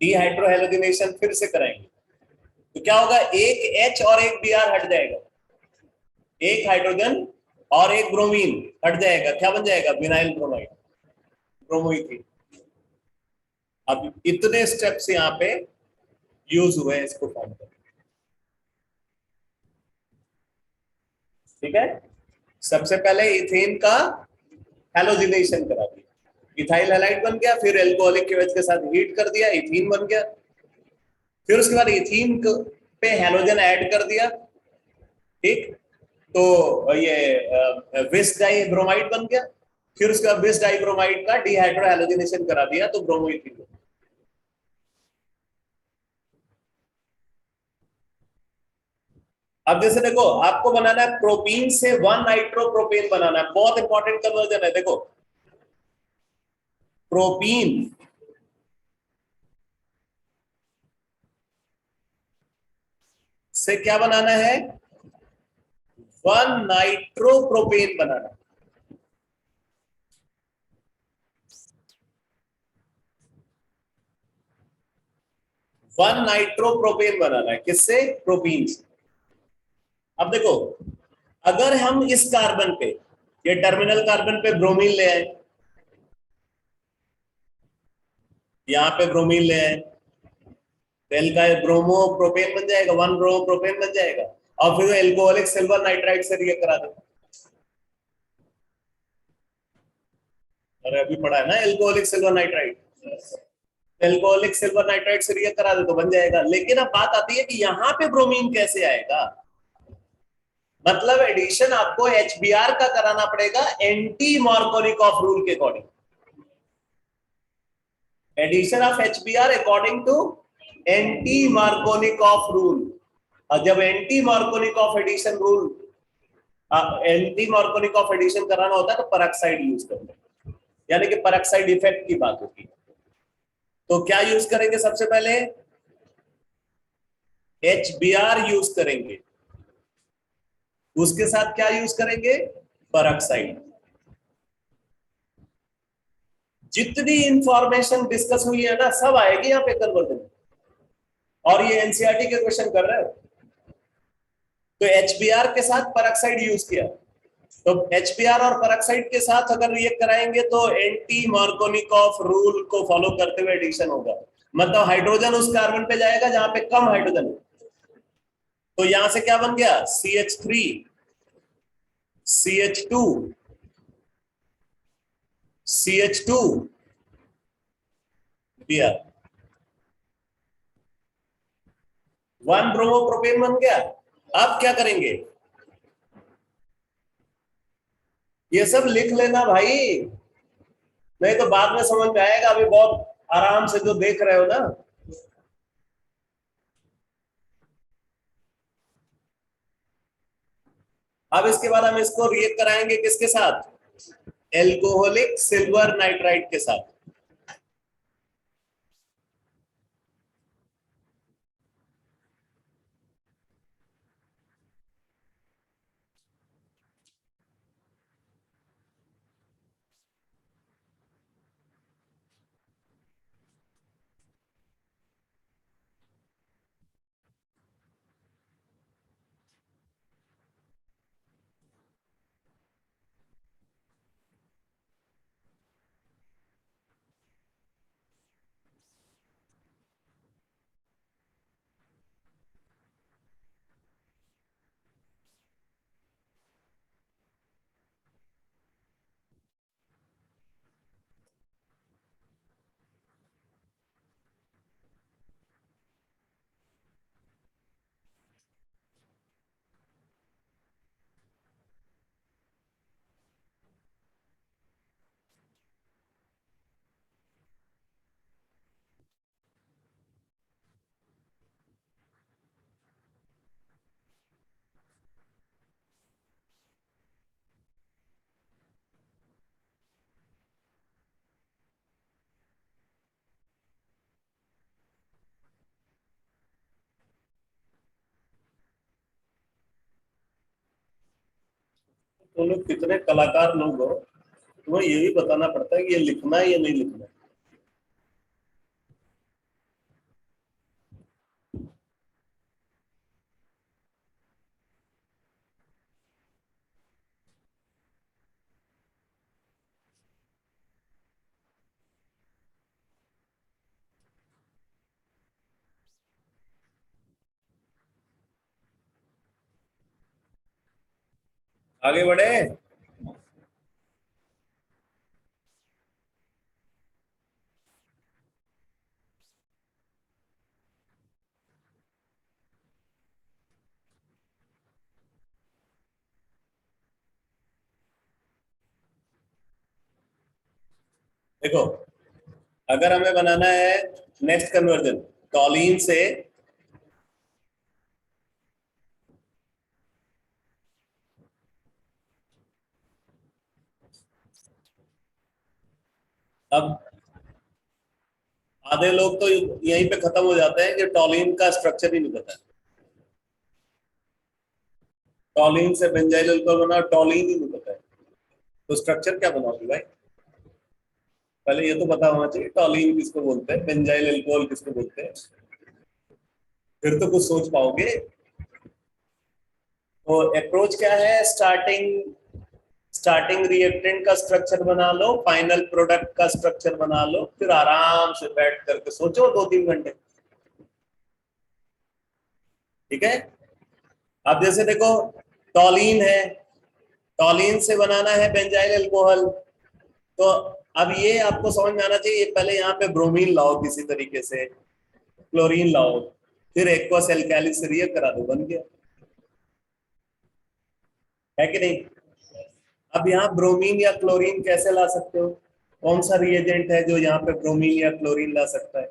डीहाइड्रोहैलोजिनेशन फिर से कराएंगे। तो क्या होगा, एक H और एक Br हट जाएगा, एक हाइड्रोजन और एक ब्रोमीन हट जाएगा, क्या बन जाएगा? Vinyl bromide, bromoethane. अब इतने स्टेप्स यहाँ पे यूज हुए हैं इसको फॉर्म करने। ठीक है, सबसे पहले इथेन का हैलोजिनेशन करा दिया, इथाइल हैलाइड बन गया, फिर एल्कोहलिक KOH के साथ हीट कर दिया, इथीन बन गया। फिर उसके बाद इथीन पे हैलोजन ऐड कर दिया। ठीक, तो ये विस डाई ब्रोमाइड बन गया। फिर उसके बाद विस डाई ब्रोमाइड का डीहाइड्रोहैलोजिनेशन करा दिया, तो ब्रोमोइथीन। अब जैसे देखो, आपको बनाना है प्रोपीन से 1 नाइट्रोप्रोपेन बनाना है, बहुत इंपॉर्टेंट कन्वर्जन है। देखो, प्रोपीन से क्या बनाना है? 1 नाइट्रोप्रोपेन बनाना है। वन नाइट्रोप्रोपेन बनाना है, किससे? प्रोपीन से। अब देखो, अगर हम इस कार्बन पे, ये टर्मिनल कार्बन पे ब्रोमीन ले आए, यहां पे ब्रोमीन ले आए, तेल का ब्रोमो प्रोपेन बन जाएगा, 1 ब्रोमो प्रोपेन बन जाएगा, और फिर एल्कोहलिक सिल्वर नाइट्राइड से रिएक्ट करा दो। अरे अभी पढ़ा है ना alcoholic silver nitride, alcoholic silver nitride से रिएक्ट करा दो तो बन जाएगा। लेकिन अब बात आती है कि यहाँ पे ब्रोमीन कैसे आएगा? मतलब एडिशन आपको HBr का कराना पड़ेगा एंटी मार्कोनिकॉफ रूल के according, addition of HBr according to anti Markovnikov rule. और जब anti Markovnikov addition rule, anti Markovnikov addition कराना होता है तो परऑक्साइड यूज करते हैं, यानी कि परऑक्साइड इफेक्ट की बात होती है। तो क्या यूज करेंगे? सबसे पहले HBr यूज करेंगे, उसके साथ क्या यूज करेंगे? परऑक्साइड। जितनी इंफॉर्मेशन डिस्कस हुई है ना, सब आएगी यहाँ पे कन्वर्जन, और ये एनसीईआरटी के क्वेश्चन कर रहे हो। तो HBr के साथ परऑक्साइड यूज किया, तो HBr और परऑक्साइड के साथ अगर रिएक्ट कराएंगे तो एंटी मार्कोनिकॉफ रूल को फॉलो करते हुए एडिशन होगा। मतलब हाइड्रोजन उस कार्बन पे जाएगा जहां पे कम हाइड्रोजन है, तो यहां से क्या बन गया? CH3, CH2, CH2, Br, 1 bromopropane बन गया। अब क्या करेंगे? ये सब लिख लेना भाई, नहीं तो बाद में समझ में आएगा, अभी बहुत आराम से जो देख रहे हो ना। अब इसके बाद हम इसको रिएक्ट कराएंगे किसके साथ? एल्कोहलिक सिल्वर नाइट्राइड के साथ। तो लोग कितने कलाकार लोग हो, तुम्हें ये भी बताना पड़ता है कि ये लिखना है या नहीं लिखना है। आगे बढ़े। देखो, अगर हमें बनाना है नेक्स्ट कन्वर्जन टॉलीन से, अब आधे लोग तो यहीं पे खत्म हो जाते हैं कि टॉलीन का स्ट्रक्चर ही नहीं पता है। टॉलीन से बेंजाइल अल्कोहल बना, टॉलीन ही नहीं पता है, तो स्ट्रक्चर क्या बनाओगे भाई। पहले ये तो पता होना चाहिए टॉलीन किसको बोलते हैं, बेंजाइल अल्कोहल किसको बोलते हैं, फिर तो कुछ सोच पाओगे। तो अप्रोच क्या है, स्टार्टिंग रिएक्टेंट का स्ट्रक्चर बना लो, फाइनल प्रोडक्ट का स्ट्रक्चर बना लो, फिर आराम से बैठ करके सोचो 2-3 घंटे। ठीक है। अब जैसे देखो, टॉलीन है, टॉलीन से बनाना है बेंजाइल अल्कोहल, तो अब ये आपको समझ में आना चाहिए, पहले यहाँ पे ब्रोमीन लाओ किसी तरीके से, क्लोरीन लाओ, फिर एक्वस एल्काली से रिएक्ट करा दो, बन गया। है कि नहीं। अब यहाँ ब्रोमीन या क्लोरीन कैसे ला सकते हो, कौन सा रिएजेंट है जो यहाँ पे ब्रोमीन या क्लोरीन ला सकता है।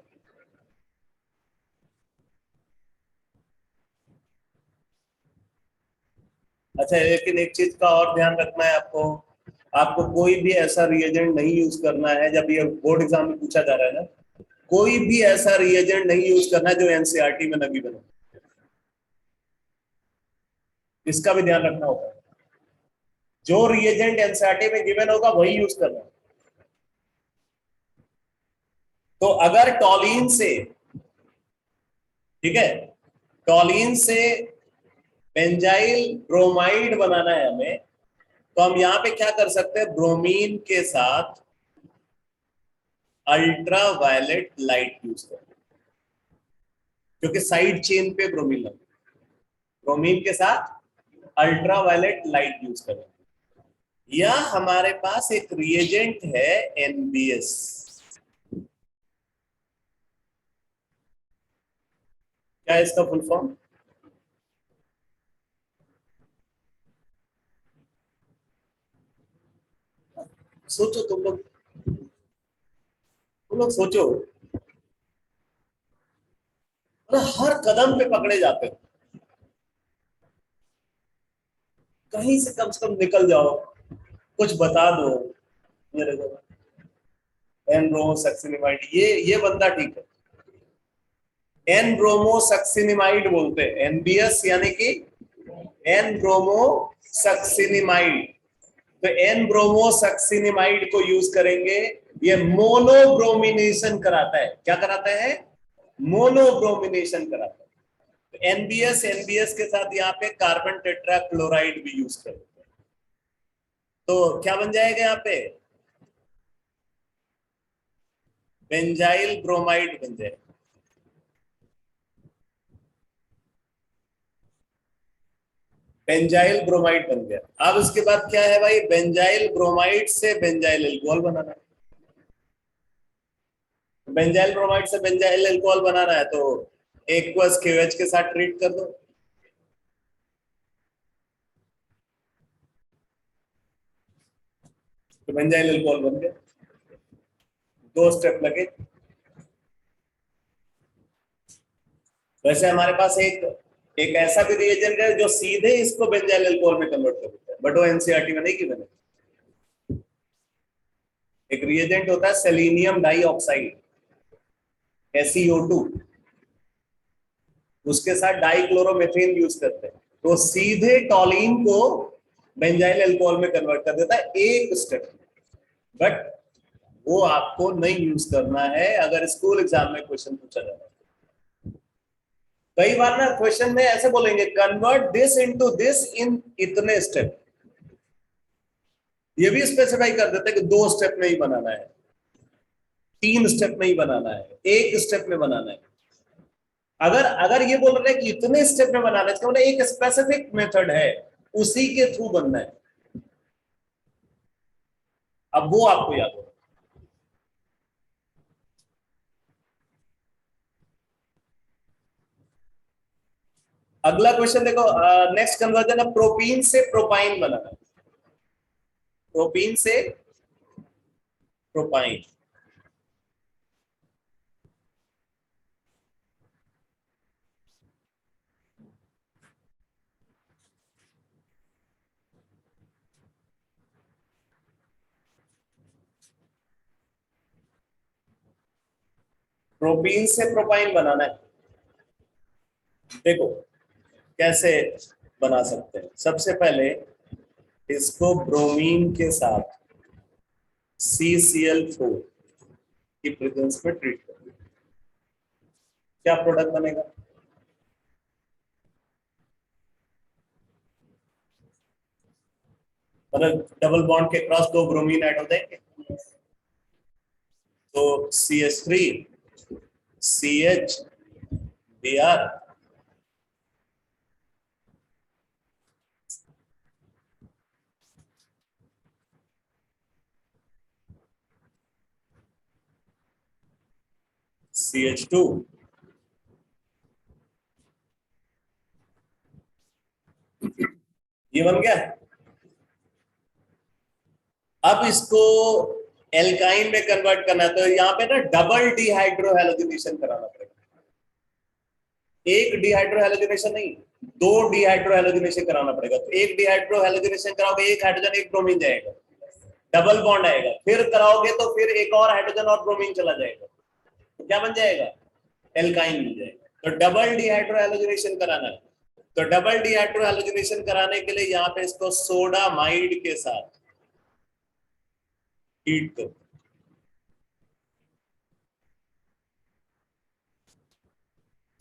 अच्छा, लेकिन एक चीज का और ध्यान रखना है आपको, आपको कोई भी ऐसा रिएजेंट नहीं यूज करना है, जब ये बोर्ड एग्जाम में पूछा जा रहा है ना, कोई भी ऐसा रिएजेंट नहीं यूज करना है जो एनसीईआरटी में न गिवन हो, इसका भी ध्यान रखना होगा। जो रिएजेंट एनसीईआरटी में गिवन होगा वही यूज करना है। तो अगर टॉलीन से, ठीक है, टॉलीन से बेंजाइल ब्रोमाइड बनाना है हमें, तो हम यहां पे क्या कर सकते हैं, ब्रोमीन के साथ अल्ट्रा वायलेट लाइट यूज करें, क्योंकि साइड चेन पे ब्रोमीन लगे, ब्रोमीन के साथ अल्ट्रा वायलेट लाइट यूज करें। या हमारे पास एक रिएजेंट है एनबीएस, क्या है इसका फुल फॉर्म, सोचो तुम लोग सोचो, हर कदम पे पकड़े जाते हो, कहीं से कम निकल जाओ, कुछ बता दो मेरे को। एनब्रोमोसक्सिनिमाइड, ये बंदा ठीक है, एनब्रोमोसक्सिनिमाइड बोलते हैं, एनबीएस यानी कि एनब्रोमोसक्सिनिमाइड। तो एनब्रोमोसक्सिनिमाइड को यूज करेंगे, ये मोनोब्रोमिनेशन कराता है, क्या कराता है, मोनोब्रोमिनेशन कराता है। तो एनबीएस, एनबीएस के साथ यहाँ पे कार्बन टेट्रा क्लोराइड भी यूज करते हैं, तो क्या बन जाएगा यहाँ पे, बेंजाइल ब्रोमाइड बन जाएगा। बेंजाइल ब्रोमाइड बन गया। अब उसके बाद क्या है भाई, बेंजाइल ब्रोमाइड से बेंजाइल अल्कोहल बनाना है, बेंजाइल ब्रोमाइड से बेंजाइल अल्कोहल बनाना है, तो एक्वस केओएच के साथ ट्रीट कर दो, तो बेंजाइल अल्कोहल बन गया। 2 स्टेप लगे। वैसे हमारे पास एक एक ऐसा भी रिएजेंट है जो सीधे इसको बेंजाइल अल्कोहल में कन्वर्ट कर देता है, बट वो एनसीईआरटी में नहीं गिवन है। एक रिएजेंट होता है सेलेनियम डाइऑक्साइड, SeO2, उसके साथ डाइक्लोरोमेथेन यूज करते हैं, तो सीधे टॉलीन को बेंजाइल अल्कोहल में कन्वर्ट कर देता है एक स्टेप। बट वो आपको नहीं यूज करना है अगर स्कूल एग्जाम में क्वेश्चन पूछा जाता है। कई बार ना क्वेश्चन में ऐसे बोलेंगे convert this into this in इतने स्टेप, ये भी स्पेसिफाई कर देते हैं कि 2 स्टेप में ही बनाना है, 3 स्टेप में ही बनाना है, 1 स्टेप में बनाना है। अगर अगर ये बोल रहे हैं कि इतने स्टेप में बनाना है, इसका मतलब एक स्पेसिफिक मेथड है, उसी के थ्रू बनना है। अब वो आपको याद हो। अगला क्वेश्चन देखो, नेक्स्ट कन्वर्जन है प्रोपीन से प्रोपाइन बनाना। प्रोपीन से प्रोपाइन, प्रोपीन से प्रोपाइन बनाना है। देखो कैसे बना सकते हैं। सबसे पहले इसको ब्रोमीन के साथ CCl4 की प्रेजेंस में ट्रीट करें, क्या प्रोडक्ट बनेगा? मतलब डबल बॉन्ड के क्रॉस 2 ब्रोमीन ऐड हो जाएंगे, तो CH3 CH Br CH2 ये बन गया। अब इसको एल्काइन में कन्वर्ट करना है, तो यहाँ पे ना डबल डिहाइड्रोहैलोजिनेशन कराना पड़ेगा। एक डिहाइड्रोहैलोजिनेशन नहीं, 2 डिहाइड्रोहैलोजिनेशन कराना पड़ेगा। तो एक डिहाइड्रोहैलोजिनेशन कराओगे, एक हाइड्रोजन एक ब्रोमीन जाएगा, डबल बॉन्ड आएगा। फिर कराओगे तो फिर एक और हाइड्रोजन और ब्रोमीन चला जाएगा, तो क्या बन जाएगा? एल्काइन बन जाएगा। तो डबल डिहाइड्रोहैलोजिनेशन कराना है। तो डबल डिहाइड्रोहैलोजिनेशन कराने के लिए यहाँ पे इसको सोडामाइड के साथ हीट करो।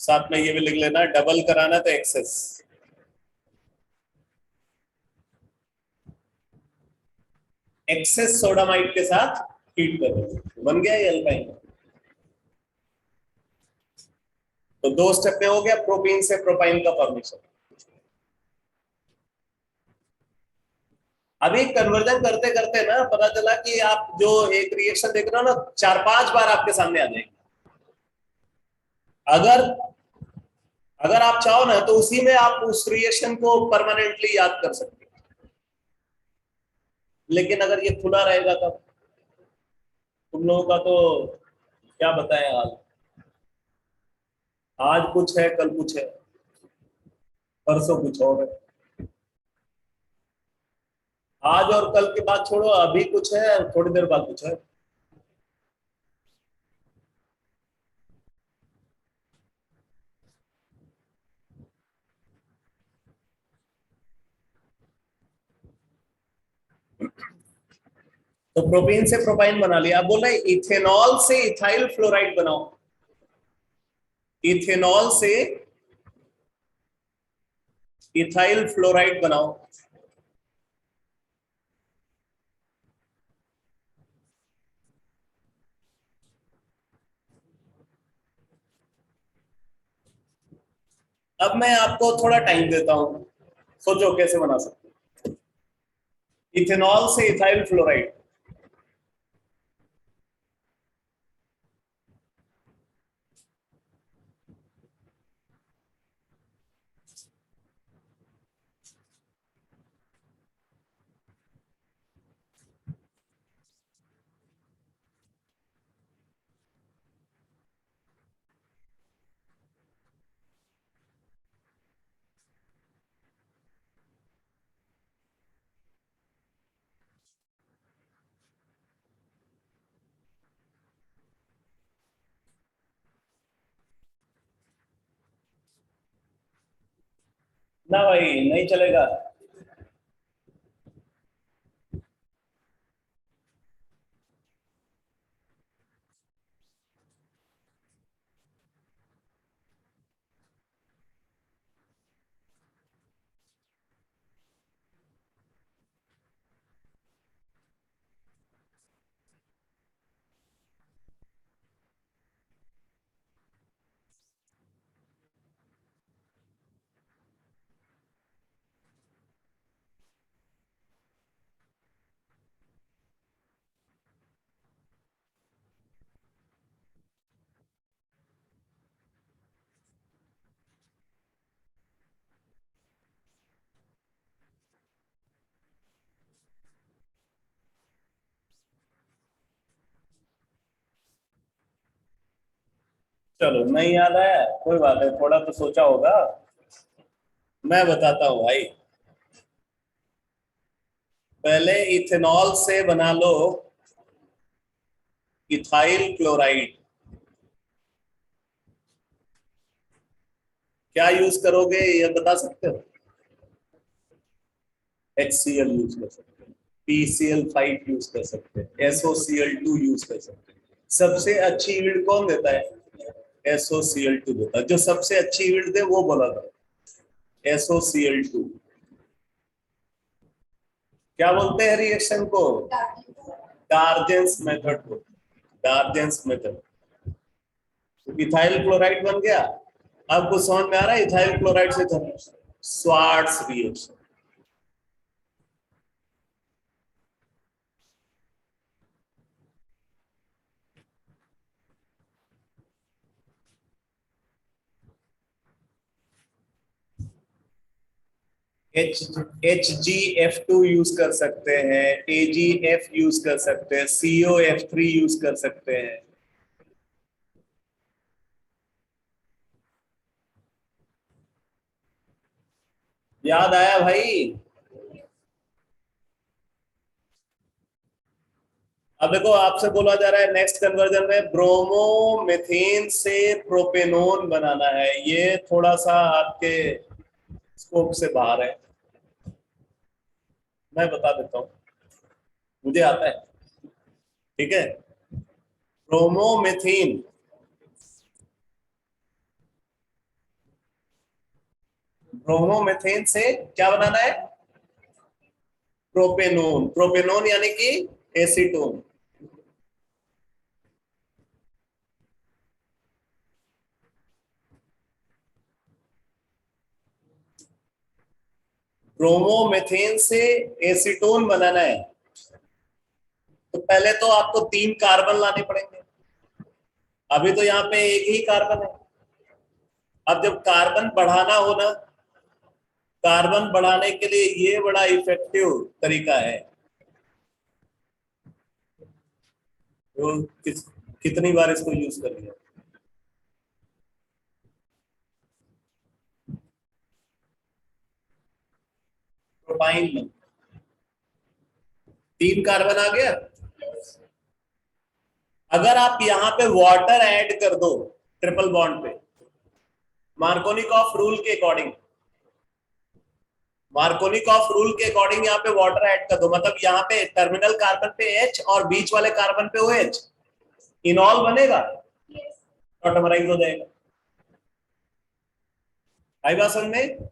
साथ में ये भी लिख लेना, डबल कराना तो एक्सेस, एक्सेस सोडामाइड के साथ हीट कर दो, बन गया ये अल्काइन। तो 2 स्टेप में हो गया प्रोपीन से प्रोपाइन का फॉर्मेशन। अभी कन्वर्जन करते करते ना पता चला कि आप जो एक रिएक्शन देख रहे हो ना, 4-5 बार आपके सामने आ जाएगी। अगर अगर आप चाहो ना तो उसी में आप उस रिएक्शन को परमानेंटली याद कर सकते हो। लेकिन अगर ये खुला रहेगा तब तुम लोगों का तो क्या बताएं हाल। आज कुछ है, कल कुछ है, परसों कुछ और है। आज और कल की बात छोड़ो, अभी कुछ है, थोड़ी देर बाद कुछ है। तो प्रोपीन से प्रोपाइन बना लिया। अब बोल रहे इथेनॉल से इथाइल फ्लोराइड बनाओ। इथेनॉल से इथाइल फ्लोराइड बनाओ। अब मैं आपको थोड़ा टाइम देता हूं, सोचो कैसे बना सकते हो इथेनॉल से इथाइल फ्लोराइड। ना भाई नहीं चलेगा। चलो नहीं याद आया कोई बात नहीं, थोड़ा तो सोचा होगा। मैं बताता हूँ भाई। पहले इथेनॉल से बना लो इथाइल क्लोराइड। क्या यूज करोगे ये बता सकते हो? HCl यूज कर सकते हैं, PCl5 यूज कर सकते हैं, SOCl2 यूज कर सकते हैं। सबसे अच्छी यील्ड कौन देता है? SOCl2 देता है। जो सबसे अच्छी यील्ड दे वो बोला था, SOCl2। क्या बोलते हैं रिएक्शन को? डार्जेंस मेथड को। डार्जेंस मेथड। इथाइल क्लोराइड बन गया। अब कुछ समझ में आ रहा है इथाइल क्लोराइड से? Swarts reaction. HgF2 यूज कर सकते हैं, AgF यूज कर सकते हैं, COF3 यूज कर सकते हैं। याद आया भाई? अब देखो आपसे बोला जा रहा है नेक्स्ट कन्वर्जन में ब्रोमोमीथेन से प्रोपेनोन बनाना है। ये थोड़ा सा आपके स्कोप से बाहर है, मैं बता देता हूँ, मुझे आता है। ठीक है, ब्रोमोमीथेन। ब्रोमोमीथेन से क्या बनाना है? प्रोपेनोन। प्रोपेनोन यानी कि एसीटोन। ब्रोमोमीथेन से एसीटोन बनाना है तो पहले तो आपको 3 कार्बन लाने पड़ेंगे। अभी तो यहाँ पे एक ही कार्बन है। अब जब कार्बन बढ़ाना हो ना, कार्बन बढ़ाने के लिए ये बड़ा इफेक्टिव तरीका है। तो कितनी बार इसको यूज कर लिया? प्रोपाइन में 3 कार्बन आ गया। अगर आप यहाँ पे वाटर ऐड कर दो ट्रिपल बॉन्ड पे, मार्कोनिकॉफ रूल के अकॉर्डिंग, मार्कोनिकॉफ रूल के अकॉर्डिंग यहाँ पे वाटर ऐड कर दो, मतलब यहाँ पे टर्मिनल कार्बन पे H और बीच वाले कार्बन पे OH, इनॉल बनेगा, ऑटोमराइज हो जाएगा। आई बात समझ में?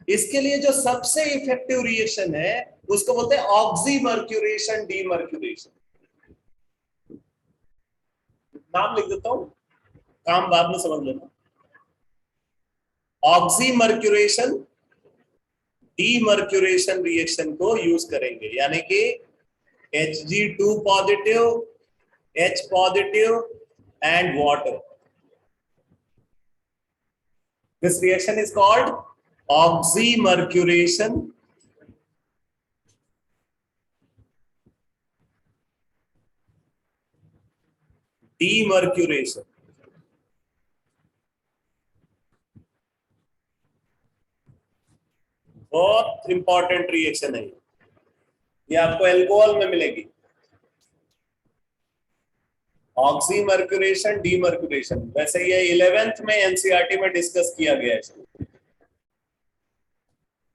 इसके लिए जो सबसे इफेक्टिव रिएक्शन है उसको बोलते हैं ऑक्सीमर्क्यूरेशन डीमर्क्यूरेशन। नाम लिख देता हूं, काम बाद में समझ लेना। ऑक्सीमर्क्यूरेशन डीमर्क्यूरेशन रिएक्शन को यूज करेंगे, यानी कि Hg2 positive, H positive and water. This reaction is called oxymercuration demercuration. बहुत इंपॉर्टेंट रिएक्शन है ये आपको एल्कोहल में मिलेगी। ऑक्सीमर्क्यूरेशन डीमर्क्यूरेशन, वैसे ये 11th में एनसीईआरटी में डिस्कस किया गया है।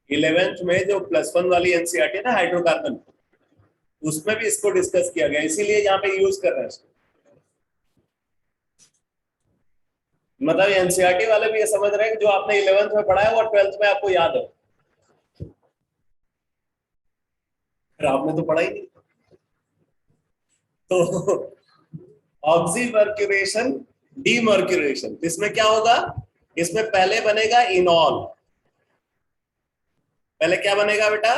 11th में जो +1 वाली एनसीईआरटी है ना हाइड्रोकार्बन, उसमें भी इसको डिस्कस किया गया, इसीलिए यहाँ पे यूज कर रहे हैं इसको। मतलब एनसीईआरटी वाले भी ये समझ रहे हैं कि जो आपने 11th में पढ़ा है वो 12th में आपको याद है, फिर आपने तो पढ़ा ही नहीं। तो ऑक्सीमर्क्यूरेशन डीमर्क्यूरेशन, इसमें क्या होगा? इसमें पहले बनेगा इनॉल। पहले क्या बनेगा बेटा?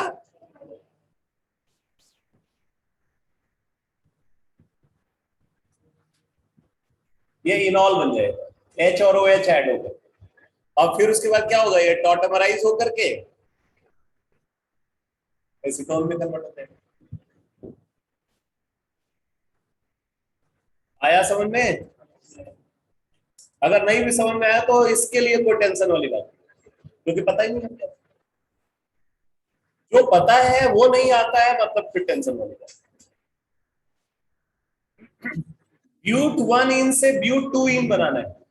ये इनॉल बन जाएगा, H और OH ऐड होगा। और फिर उसके बाद क्या होगा? ये टॉटमराइज होकर के एसीटोन में कन्वर्ट हो जाएगा। आया समझ में? अगर नहीं भी समझ में आया तो इसके लिए कोई टेंशन वाली बात नहीं, क्योंकि पता ही नहीं है। जो पता है वो नहीं आता है, मतलब फिर टेंशन वाली बात। ब्यूट 1 इन से ब्यूट 2 इन बनाना है।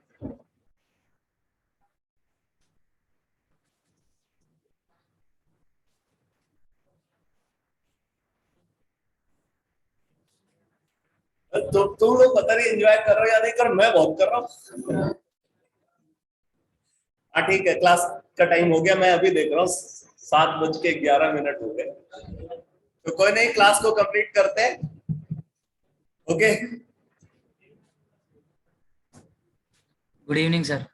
तो तुम लोग पता नहीं एंजॉय कर रहे हो या नहीं कर, मैं बहुत कर रहा हूँ। हाँ ठीक है, क्लास का टाइम हो गया, मैं अभी देख रहा हूँ 7:11 हो गए। तो कोई नहीं, क्लास को कंप्लीट करते हैं। Okay, good evening sir.